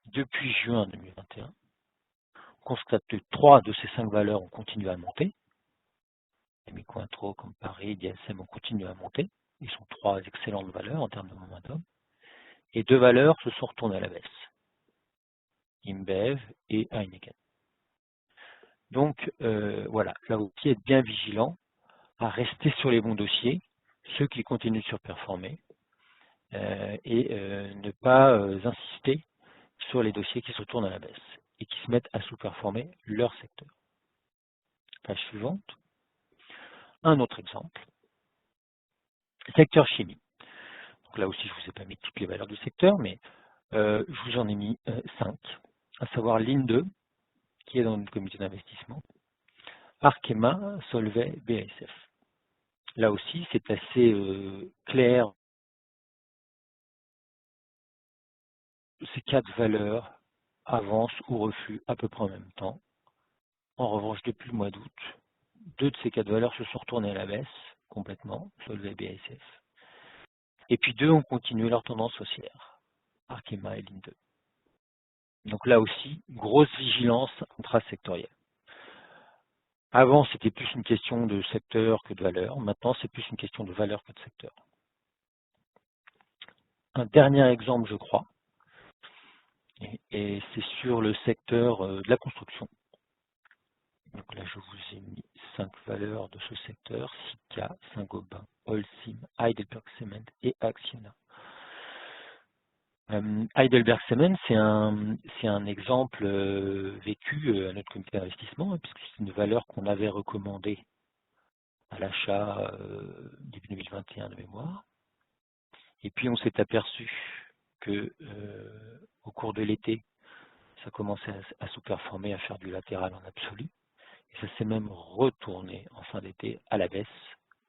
S2: Depuis juin 2021, on constate que 3 de ces 5 valeurs ont continué à monter. Rémy Cointreau, Campari, DSM ont continué à monter. Ils sont 3 excellentes valeurs en termes de momentum. Et 2 valeurs se sont retournées à la baisse. InBev et Heineken. Donc voilà, là aussi être bien vigilant à rester sur les bons dossiers, ceux qui continuent de surperformer, et ne pas insister sur les dossiers qui se retournent à la baisse et qui se mettent à sous-performer leur secteur. Page suivante. Un autre exemple. Secteur chimie. Donc là aussi, je ne vous ai pas mis toutes les valeurs du secteur, mais je vous en ai mis 5, à savoir Linde, qui est dans notre comité d'investissement, Arkema, Solvay, BASF. Là aussi, c'est assez clair. Ces 4 valeurs avancent ou refluent à peu près en même temps. En revanche, depuis le mois d'août, 2 de ces 4 valeurs se sont retournées à la baisse complètement, Solvay et BASF. Et puis 2 ont continué leur tendance haussière, Arkema et Linde. Donc là aussi, grosse vigilance intrasectorielle. Avant, c'était plus une question de secteur que de valeur. Maintenant, c'est plus une question de valeur que de secteur. Un dernier exemple, je crois, et c'est sur le secteur de la construction. Donc là, je vous ai mis 5 valeurs de ce secteur, Sika, Saint-Gobain, Holcim, Heidelberg Cement et Acciona. Heidelberg Cement, c'est un exemple vécu à notre comité d'investissement, puisque c'est une valeur qu'on avait recommandée à l'achat début 2021 de mémoire. Et puis on s'est aperçu que au cours de l'été, ça commençait à sous-performer, à faire du latéral en absolu. Et ça s'est même retourné en fin d'été à la baisse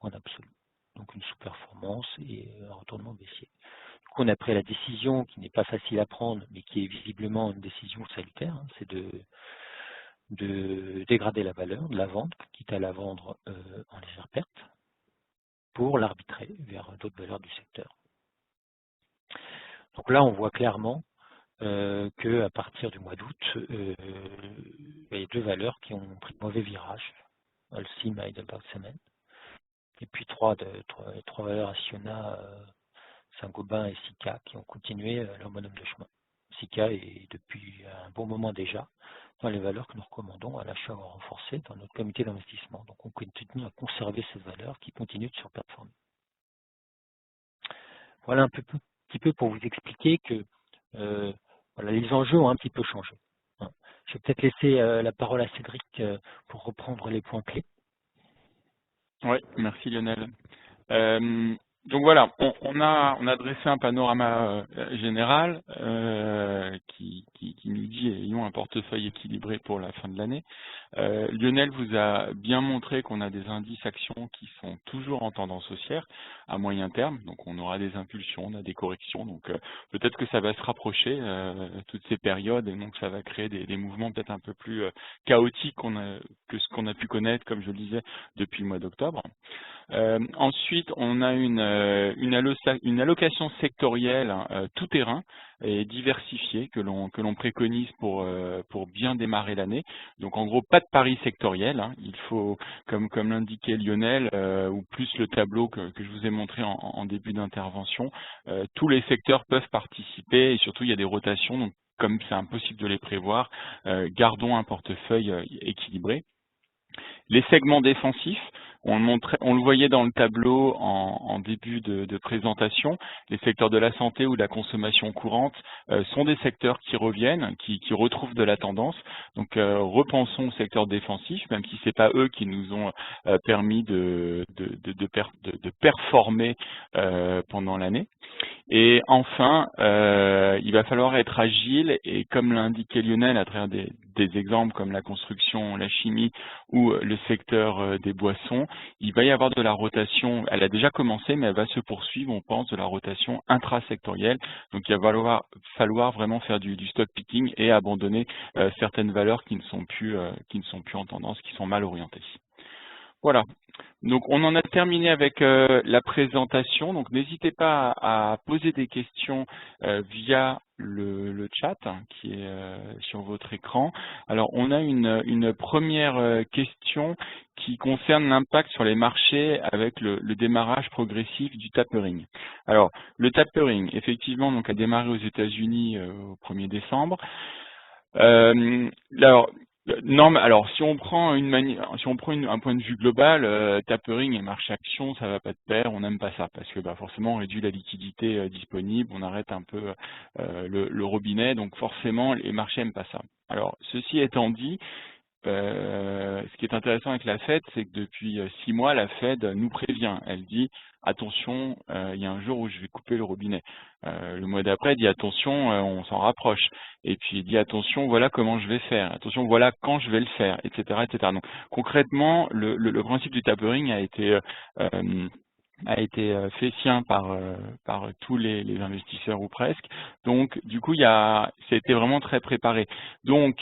S2: en absolu. Donc une sous-performance et un retournement baissier. Donc on a pris la décision qui n'est pas facile à prendre, mais qui est visiblement une décision salutaire, hein, c'est de dégrader la valeur, de la vendre, quitte à la vendre en légère perte, pour l'arbitrer vers d'autres valeurs du secteur. Donc là, on voit clairement qu'à partir du mois d'août, il y a 2 valeurs qui ont pris de mauvais virages, Holcim, Heidelberg Cement, et puis 3 valeurs Acciona, Saint-Gobain et Sika qui ont continué leur bonhomme de chemin. Sika est depuis un bon moment déjà dans les valeurs que nous recommandons à l'achat renforcé dans notre comité d'investissement. Donc on continue à conserver ces valeurs qui continuent de surperformer. Voilà un petit peu pour vous expliquer que voilà, les enjeux ont un petit peu changé. Je vais peut-être laisser la parole à Cédric pour reprendre les points clés.
S1: Oui, merci Lionel. Donc voilà, on a dressé un panorama général qui nous dit ayons un portefeuille équilibré pour la fin de l'année. Lionel vous a bien montré qu'on a des indices actions qui sont toujours en tendance haussière à moyen terme, donc on aura des impulsions, on a des corrections, donc peut-être que ça va se rapprocher toutes ces périodes et donc ça va créer des mouvements peut-être un peu plus chaotiques que ce qu'on a pu connaître, comme je le disais, depuis le mois d'octobre. Ensuite, on a une allocation sectorielle tout terrain et diversifiée que l'on préconise pour bien démarrer l'année. Donc en gros, pas de pari sectoriel. Hein. Il faut, comme l'indiquait Lionel, ou plus le tableau que je vous ai montré en début d'intervention, tous les secteurs peuvent participer et surtout il y a des rotations. Donc comme c'est impossible de les prévoir, gardons un portefeuille équilibré. Les segments défensifs, on le voyait dans le tableau en début de présentation, les secteurs de la santé ou de la consommation courante sont des secteurs qui reviennent, qui retrouvent de la tendance. Donc repensons au secteur défensif, même si c'est pas eux qui nous ont permis de performer pendant l'année. Et enfin, il va falloir être agile et comme l'a indiqué Lionel à travers des exemples comme la construction, la chimie ou le secteur des boissons, il va y avoir de la rotation, elle a déjà commencé mais elle va se poursuivre, on pense, de la rotation intrasectorielle. Donc il va falloir vraiment faire du stock picking et abandonner certaines valeurs qui ne sont plus en tendance, qui sont mal orientées. Voilà. Donc, on en a terminé avec la présentation. Donc, n'hésitez pas à poser des questions via le chat qui est sur votre écran. Alors, on a une première question qui concerne l'impact sur les marchés avec le démarrage progressif du tapering. Alors, le tapering, effectivement, donc, a démarré aux États-Unis au 1er décembre. Alors, si on prend un point de vue global, tapering et marché action, ça va pas de pair, on n'aime pas ça parce que forcément on réduit la liquidité disponible, on arrête un peu le robinet, donc forcément les marchés n'aiment pas ça. Alors, ceci étant dit, ce qui est intéressant avec la Fed, c'est que depuis 6 mois, la Fed nous prévient. Elle dit attention, il y a un jour où je vais couper le robinet. Le mois d'après, elle dit attention, on s'en rapproche. Et puis, il dit attention, voilà comment je vais faire. Attention, voilà quand je vais le faire, etc., etc. Donc, concrètement, le principe du tapering a été fait sien par tous les investisseurs ou presque. Donc, du coup, ça a été vraiment très préparé. Donc,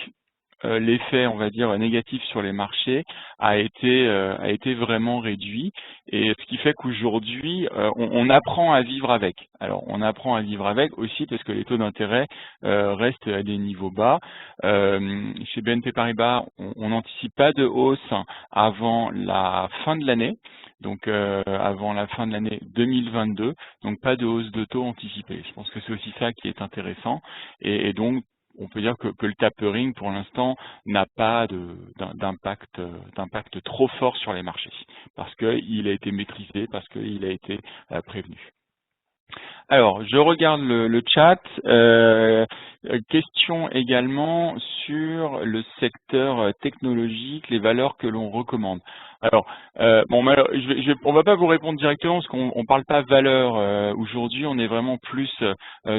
S1: l'effet, on va dire, négatif sur les marchés a été vraiment réduit, et ce qui fait qu'aujourd'hui, on apprend à vivre avec. Alors, on apprend à vivre avec aussi parce que les taux d'intérêt restent à des niveaux bas. Chez BNP Paribas, on n'anticipe pas de hausse avant la fin de l'année. Donc avant la fin de l'année 2022, donc pas de hausse de taux anticipée. Je pense que c'est aussi ça qui est intéressant, et donc on peut dire que le tapering, pour l'instant, n'a pas d'impact trop fort sur les marchés, parce qu'il a été maîtrisé, parce qu'il a été prévenu. Alors, je regarde le chat. Question également sur le secteur technologique, les valeurs que l'on recommande. Alors, on va pas vous répondre directement parce qu'on ne parle pas valeur aujourd'hui. On est vraiment plus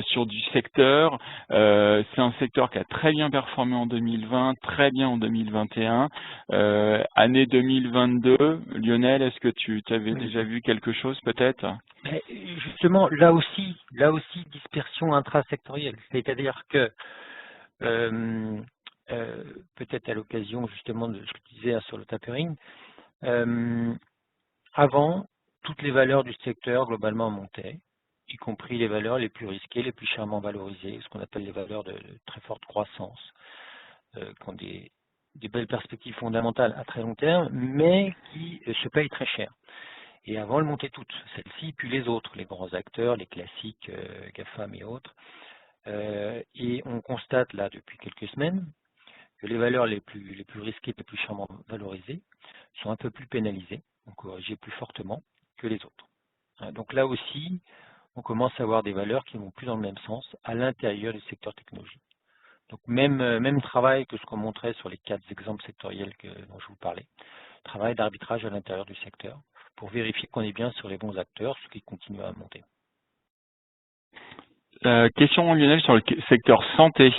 S1: sur du secteur. C'est un secteur qui a très bien performé en 2020, très bien en 2021. Année 2022, Lionel, est-ce que tu avais déjà vu quelque chose peut-être?
S2: Justement, là aussi, dispersion intrasectorielle. C'est-à-dire que peut-être à l'occasion justement de ce que tu disais sur le tapering, avant, toutes les valeurs du secteur globalement montaient, y compris les valeurs les plus risquées, les plus chèrement valorisées, ce qu'on appelle les valeurs de très forte croissance, qui ont des belles perspectives fondamentales à très long terme, mais qui se payent très cher. Et avant, elles montaient toutes, celles-ci, puis les autres, les grands acteurs, les classiques, GAFAM et autres. Et on constate là, depuis quelques semaines, que les valeurs les plus risquées, les plus chèrement valorisées, sont un peu plus pénalisées, donc corrigées plus fortement que les autres. Donc là aussi, on commence à avoir des valeurs qui vont plus dans le même sens à l'intérieur du secteur technologique. Donc même travail que ce qu'on montrait sur les 4 exemples sectoriels dont je vous parlais, travail d'arbitrage à l'intérieur du secteur, pour vérifier qu'on est bien sur les bons acteurs, ceux qui continuent à monter.
S1: Question, Lionel, sur le secteur santé,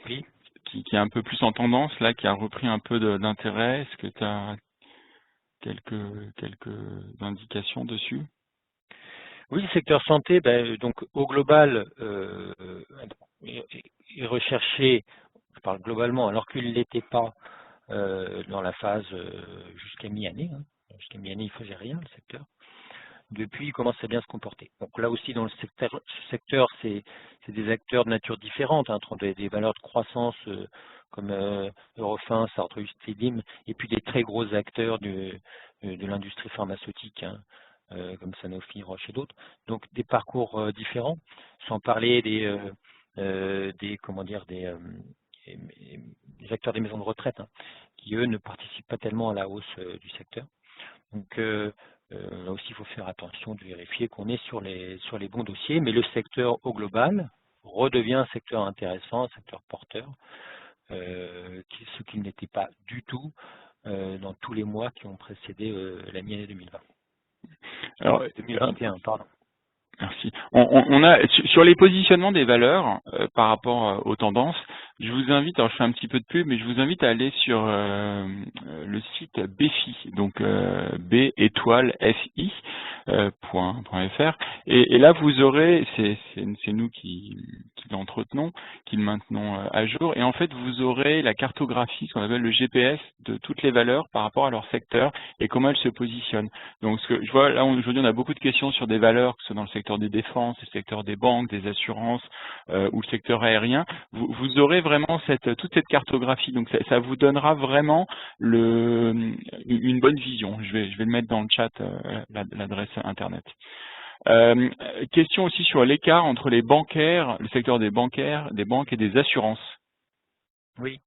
S2: oui.
S1: qui est un peu plus en tendance, là, qui a repris un peu d'intérêt. Est-ce que tu as quelques indications dessus?
S2: Oui, le secteur santé, donc au global, est recherché, je parle globalement, alors qu'il ne l'était pas dans la phase jusqu'à mi-année. Jusqu'à mi-année, il ne faisait rien, le secteur. Depuis, il commence à bien se comporter. Donc là aussi, dans le secteur, c'est des acteurs de nature différente, entre des valeurs de croissance comme Eurofins, Sartorius, Tedim, et puis des très gros acteurs de l'industrie pharmaceutique, comme Sanofi, Roche et d'autres. Donc des parcours différents, sans parler des acteurs des maisons de retraite, qui eux ne participent pas tellement à la hausse du secteur. Donc là aussi, il faut faire attention de vérifier qu'on est sur les bons dossiers, mais le secteur au global redevient un secteur intéressant, un secteur porteur, ce qu'il n'était pas du tout dans tous les mois qui ont précédé la mi-année 2020. Alors, 2021, pardon.
S1: Merci. On a sur les positionnements des valeurs par rapport aux tendances, Je vous invite, alors je fais un petit peu de pub, mais je vous invite à aller sur le site BFI, donc B étoile FI point .fr, et là vous aurez, c'est nous qui l'entretenons, qui le maintenons à jour, et en fait vous aurez la cartographie, ce qu'on appelle le GPS de toutes les valeurs par rapport à leur secteur et comment elles se positionnent. Donc ce que je vois là aujourd'hui, on a beaucoup de questions sur des valeurs, que ce soit dans le secteur des défenses, le secteur des banques, des assurances ou le secteur aérien. Vous aurez vraiment toute cette cartographie, donc ça vous donnera vraiment une bonne vision. Je vais le mettre dans le chat, l'adresse internet. Question aussi sur l'écart entre les bancaires, le secteur des bancaires, des banques et des assurances.
S2: Oui.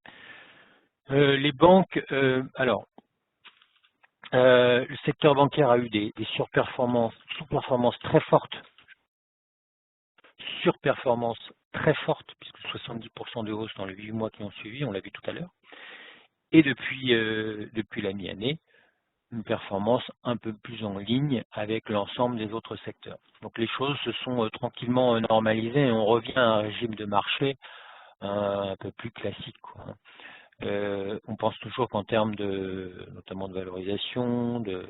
S2: Les banques, le secteur bancaire a eu des sous-performances très fortes, surperformances très fortes, puisque 70% de hausse dans les 8 mois qui ont suivi, on l'a vu tout à l'heure. Et depuis la mi-année, une performance un peu plus en ligne avec l'ensemble des autres secteurs. Donc les choses se sont tranquillement normalisées et on revient à un régime de marché un peu plus classique, quoi. On pense toujours qu'en termes notamment de valorisation, de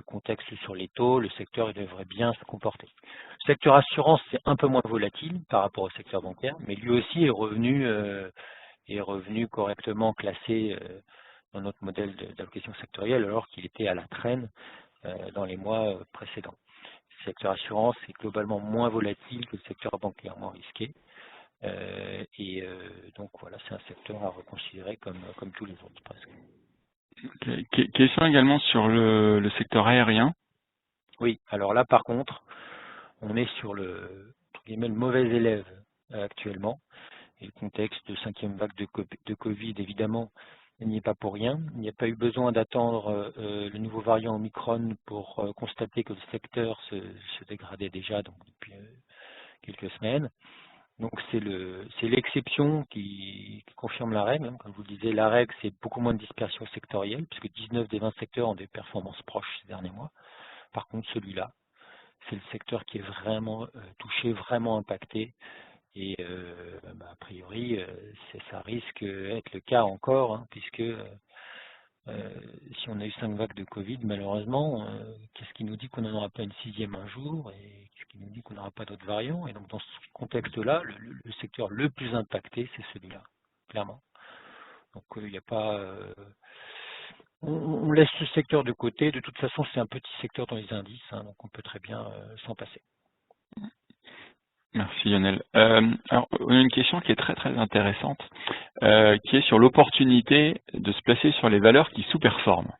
S2: contexte sur les taux, le secteur il devrait bien se comporter. Le secteur assurance, c'est un peu moins volatile par rapport au secteur bancaire, mais lui aussi est revenu correctement classé dans notre modèle d'allocation sectorielle, alors qu'il était à la traîne dans les mois précédents. Le secteur assurance est globalement moins volatile que le secteur bancaire, moins risqué. Donc voilà, c'est un secteur à reconsidérer comme tous les autres presque.
S1: Okay. Question également sur le secteur aérien.
S2: Oui, alors là par contre, on est sur le mauvais élève actuellement. Et le contexte de 5e vague de Covid, évidemment, n'y est pas pour rien. Il n'y a pas eu besoin d'attendre le nouveau variant Omicron pour constater que le secteur se dégradait déjà depuis quelques semaines. Donc c'est l'exception qui confirme la règle. Comme je vous le disais, la règle, c'est beaucoup moins de dispersion sectorielle, puisque 19 des 20 secteurs ont des performances proches ces derniers mois. Par contre, celui-là, c'est le secteur qui est vraiment touché, vraiment impacté. Et a priori, ça risque d'être le cas encore, hein, puisque si on a eu 5 vagues de Covid, malheureusement, qu'est-ce qui nous dit qu'on n'en aura pas une 6e un jour, et qu'est-ce qui nous dit qu'on n'aura pas d'autres variants? Et donc dans ce contexte-là, le secteur le plus impacté, c'est celui-là, clairement. Donc il n'y a pas... on laisse ce secteur de côté. De toute façon, c'est un petit secteur dans les indices, hein, donc on peut très bien s'en passer.
S1: Merci Lionel. Alors, on a une question qui est très très intéressante, qui est sur l'opportunité de se placer sur les valeurs qui sous-performent.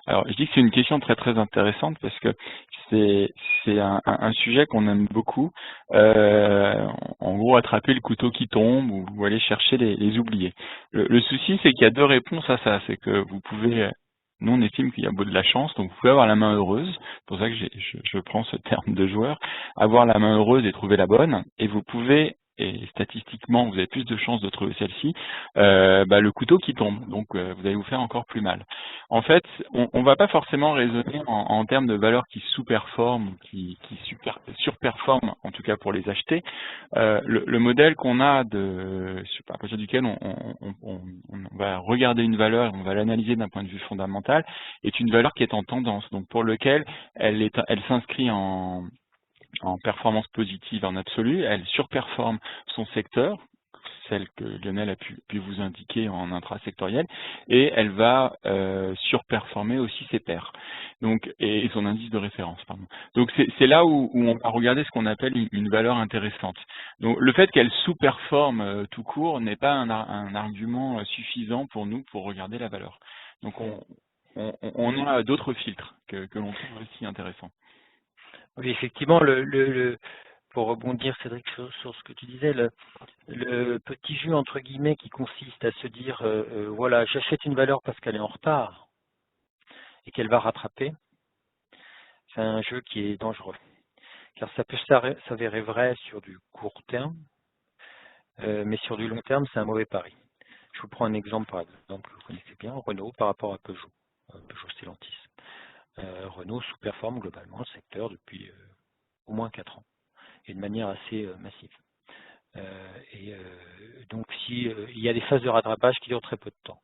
S1: Alors, je dis que c'est une question très très intéressante parce que c'est un sujet qu'on aime beaucoup. En gros, attraper le couteau qui tombe ou aller chercher les oubliés. Le souci, c'est qu'il y a deux réponses à ça. C'est que vous pouvez... Nous, on estime qu'il y a de la chance, donc vous pouvez avoir la main heureuse. C'est pour ça que je prends ce terme de joueur. Avoir la main heureuse et trouver la bonne. Et vous pouvez, et statistiquement, vous avez plus de chances de trouver celle-ci, le couteau qui tombe. Donc, vous allez vous faire encore plus mal. En fait, on va pas forcément raisonner en termes de valeurs qui sous-performent ou qui surperforment, en tout cas pour les acheter. Le modèle qu'on a à partir duquel on va regarder une valeur et on va l'analyser d'un point de vue fondamental est une valeur qui est en tendance, donc pour lequel elle s'inscrit en performance positive en absolu, elle surperforme son secteur, celle que Lionel a pu vous indiquer en intrasectoriel, et elle va surperformer aussi ses pairs, donc et son indice de référence, pardon. Donc c'est là où on va regarder ce qu'on appelle une valeur intéressante. Donc le fait qu'elle sous-performe tout court n'est pas un argument suffisant pour nous pour regarder la valeur. Donc on a d'autres filtres que l'on trouve aussi intéressants.
S2: Oui, effectivement, pour rebondir, Cédric, sur ce que tu disais, le petit jeu entre guillemets qui consiste à se dire voilà, j'achète une valeur parce qu'elle est en retard et qu'elle va rattraper, c'est un jeu qui est dangereux. Car ça peut s'avérer vrai sur du court terme, mais sur du long terme, c'est un mauvais pari. Je vous prends un exemple, par exemple, que vous connaissez bien, Renault par rapport à Peugeot, Peugeot Stellantis. Renault sous-performe globalement le secteur depuis au moins 4 ans, et de manière assez massive. Donc, il y a des phases de rattrapage qui durent très peu de temps.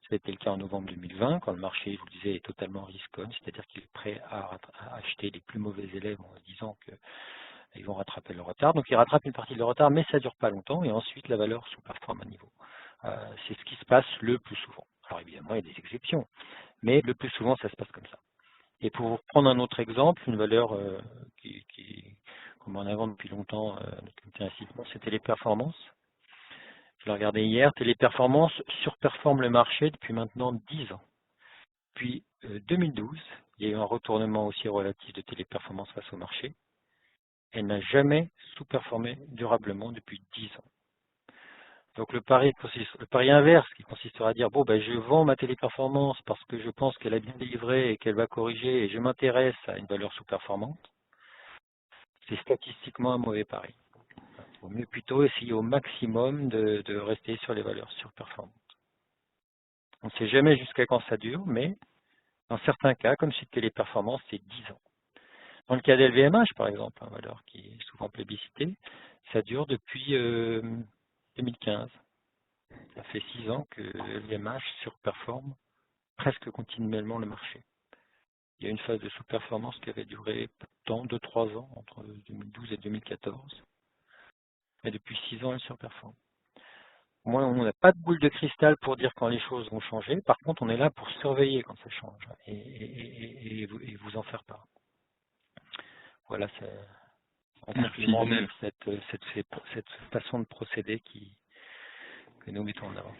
S2: Ça a été le cas en novembre 2020, quand le marché, je vous le disais, est totalement risk-on, c'est-à-dire qu'il est prêt à acheter les plus mauvais élèves en se disant qu'ils vont rattraper le retard. Donc, il rattrape une partie de le retard, mais ça ne dure pas longtemps, et ensuite, la valeur sous-performe à niveau. C'est ce qui se passe le plus souvent. Alors, évidemment, il y a des exceptions, mais le plus souvent, ça se passe comme ça. Et pour vous prendre un autre exemple, une valeur qu'on met en avant depuis longtemps, notre comité d'investissement, c'est Téléperformance. Je l'ai regardé hier, Téléperformance surperforme le marché depuis maintenant 10 ans. Puis 2012, il y a eu un retournement aussi relatif de Téléperformance face au marché. Elle n'a jamais sous-performé durablement depuis 10 ans. Donc le pari inverse, qui consistera à dire, bon, ben, je vends ma Téléperformance parce que je pense qu'elle a bien délivré et qu'elle va corriger et je m'intéresse à une valeur sous-performante, c'est statistiquement un mauvais pari. Il vaut mieux plutôt essayer au maximum de rester sur les valeurs surperformantes. On ne sait jamais jusqu'à quand ça dure, mais dans certains cas, comme chez Téléperformance, c'est 10 ans. Dans le cas d'LVMH, par exemple, une valeur qui est souvent plébiscitée, ça dure depuis 2015. Ça fait 6 ans que LVMH surperforme presque continuellement le marché. Il y a une phase de sous-performance qui avait duré peu de temps, 2-3 ans, entre 2012 et 2014. Mais depuis 6 ans, elle surperforme. Moi, on n'a pas de boule de cristal pour dire quand les choses vont changer. Par contre, on est là pour surveiller quand ça change et vous en faire part. Voilà, c'est en complément de cette façon de procéder que nous mettons en avant.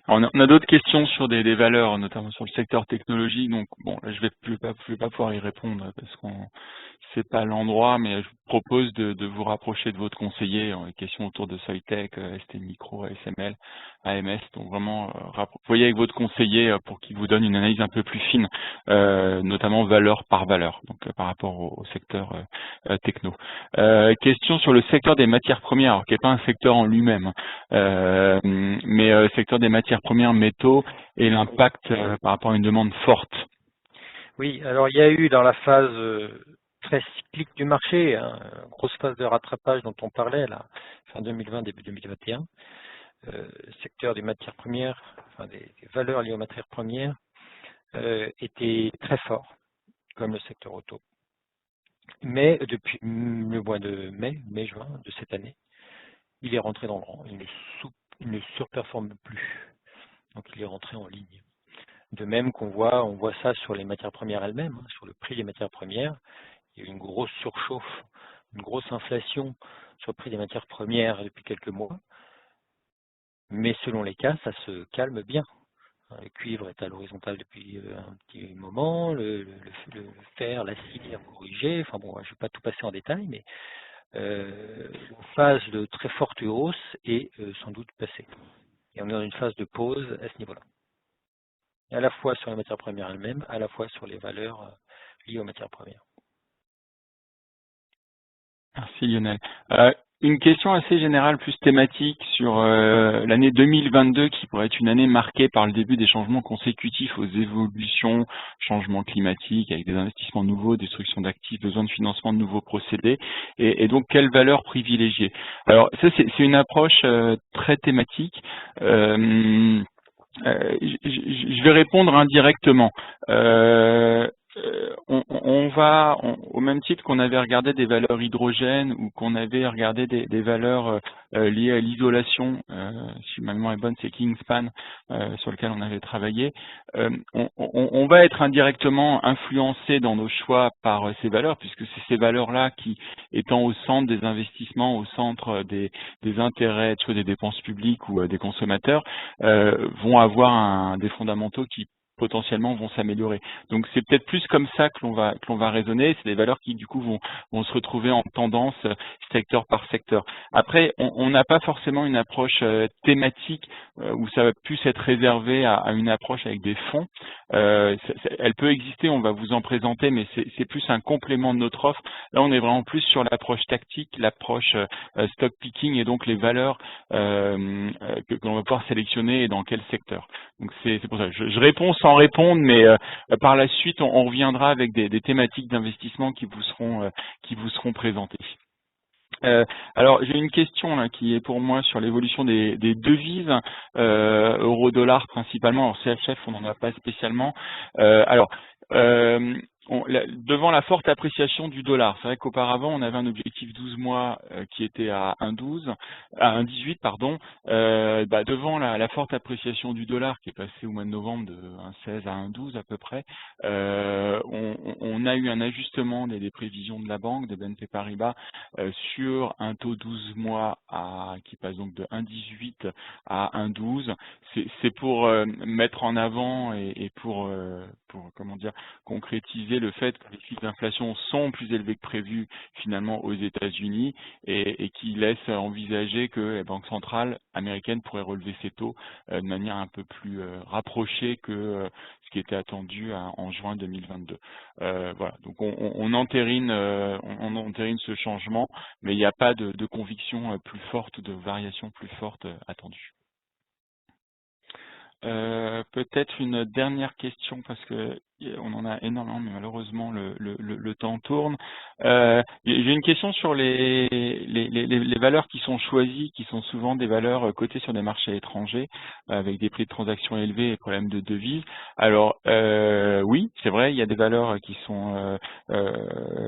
S1: On a d'autres questions sur des valeurs, notamment sur le secteur technologique. Donc, bon, là, je vais plus pas pouvoir y répondre parce qu'on c'est pas l'endroit, mais je vous propose de vous rapprocher de votre conseiller. Les questions autour de Soitec, ST Micro, ASML, AMS. Donc vraiment, voyez avec votre conseiller pour qu'il vous donne une analyse un peu plus fine, notamment valeur par valeur, donc par rapport au secteur techno. Question sur le secteur des matières premières, alors qui n'est pas un secteur en lui-même, mais le secteur des matières premières, métaux, et l'impact par rapport à une demande forte.
S2: Oui, alors il y a eu dans la phase très cyclique du marché, hein, grosse phase de rattrapage dont on parlait, là, fin 2020, début 2021, secteur des matières premières, enfin des valeurs liées aux matières premières, était très fort, comme le secteur auto. Mais depuis le mois de mai-juin de cette année, il est rentré dans le rang, il ne surperforme plus, donc il est rentré en ligne. De même on voit ça sur les matières premières elles-mêmes, hein, sur le prix des matières premières. Il y a eu une grosse surchauffe, une grosse inflation sur le prix des matières premières depuis quelques mois. Mais selon les cas, ça se calme bien. Le cuivre est à l'horizontale depuis un petit moment, le fer, l'acier a corrigé. Enfin bon, je ne vais pas tout passer en détail, mais une phase de très forte hausse est sans doute passée. Et on est dans une phase de pause à ce niveau-là. À la fois sur les matières premières elles-mêmes, à la fois sur les valeurs liées aux matières premières.
S1: Merci Lionel. Une question assez générale, plus thématique sur l'année 2022 qui pourrait être une année marquée par le début des changements consécutifs aux évolutions, changements climatiques avec des investissements nouveaux, destruction d'actifs, besoin de financement de nouveaux procédés et donc quelle valeur privilégier. Alors ça c'est une approche très thématique. Je vais répondre indirectement. On va, au même titre qu'on avait regardé des valeurs hydrogène ou qu'on avait regardé des valeurs liées à l'isolation, si ma mémoire est bonne, c'est Kingspan, sur lequel on avait travaillé, on va être indirectement influencé dans nos choix par ces valeurs, puisque c'est ces valeurs-là qui, étant au centre des investissements, au centre des intérêts, soit des dépenses publiques ou des consommateurs, vont avoir des fondamentaux qui potentiellement vont s'améliorer. Donc c'est peut-être plus comme ça que l'on va raisonner. C'est des valeurs qui du coup vont se retrouver en tendance secteur par secteur. Après, on n'a pas forcément une approche thématique où ça va plus être réservé à une approche avec des fonds. Elle peut exister, on va vous en présenter, mais c'est plus un complément de notre offre. Là, on est vraiment plus sur l'approche tactique, l'approche stock picking et donc les valeurs que l'on va pouvoir sélectionner et dans quel secteur. Donc c'est pour ça. Je réponds sans répondre, mais par la suite, on reviendra avec des thématiques d'investissement qui vous seront présentées. Alors, j'ai une question là, qui est pour moi sur l'évolution des devises, euro-dollar principalement. Alors, CHF, on n'en a pas spécialement. Alors, devant la forte appréciation du dollar, c'est vrai qu'auparavant, on avait un objectif 12 mois qui était à 1,12, à 1,18, pardon. Devant la forte appréciation du dollar qui est passé au mois de novembre de 1,16 à 1,12 à peu près, on a eu un ajustement des prévisions de la banque, de BNP Paribas, sur un taux 12 mois qui passe donc de 1,18 à 1,12. C'est pour mettre en avant et pour comment dire, concrétiser le fait que les chiffres d'inflation sont plus élevés que prévu finalement aux États-Unis et qui laisse envisager que les banques centrales américaines pourraient relever ces taux de manière un peu plus rapprochée que ce qui était attendu en juin 2022. Voilà, donc on entérine ce changement, mais il n'y a pas de conviction plus forte, de variation plus forte attendue. Peut-être une dernière question parce que on en a énormément, mais malheureusement le temps tourne. J'ai une question sur les valeurs qui sont choisies, qui sont souvent des valeurs cotées sur des marchés étrangers, avec des prix de transaction élevés et problèmes de devises. Alors oui, c'est vrai, il y a des valeurs qui sont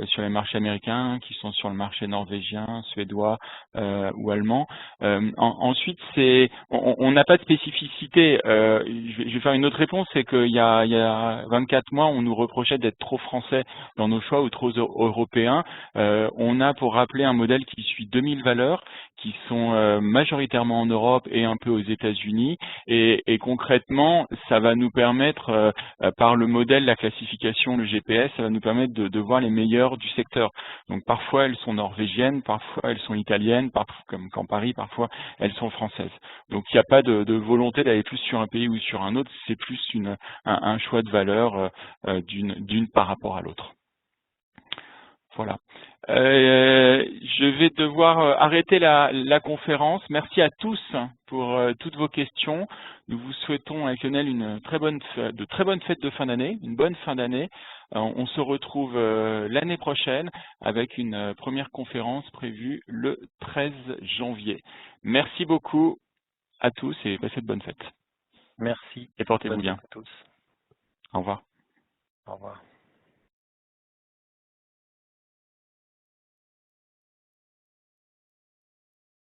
S1: sur les marchés américains, qui sont sur le marché norvégien, suédois ou allemand. Ensuite, on n'a pas de spécificité. Je vais faire une autre réponse, c'est qu'il y a 24 mois, on nous reprochait d'être trop français dans nos choix ou trop européens. On a, pour rappeler, un modèle qui suit 2000 valeurs, qui sont majoritairement en Europe et un peu aux États-Unis. Et concrètement, ça va nous permettre, par le modèle, la classification, le GPS, ça va nous permettre de voir les meilleures du secteur. Donc parfois, elles sont norvégiennes, parfois elles sont italiennes, comme qu'en Paris, parfois elles sont françaises. Donc il n'y a pas de volonté d'aller plus sur un pays ou sur un autre, c'est plus un choix de valeur d'une par rapport à l'autre. Voilà. Je vais devoir arrêter la conférence. Merci à tous pour toutes vos questions. Nous vous souhaitons avec Lionel de très bonnes fêtes de fin d'année, une bonne fin d'année. On se retrouve l'année prochaine avec une première conférence prévue le 13 janvier. Merci beaucoup à tous et passez de bonnes fêtes.
S2: Merci.
S1: Et portez-vous bien.
S2: À tous.
S1: Au revoir.
S2: Au revoir.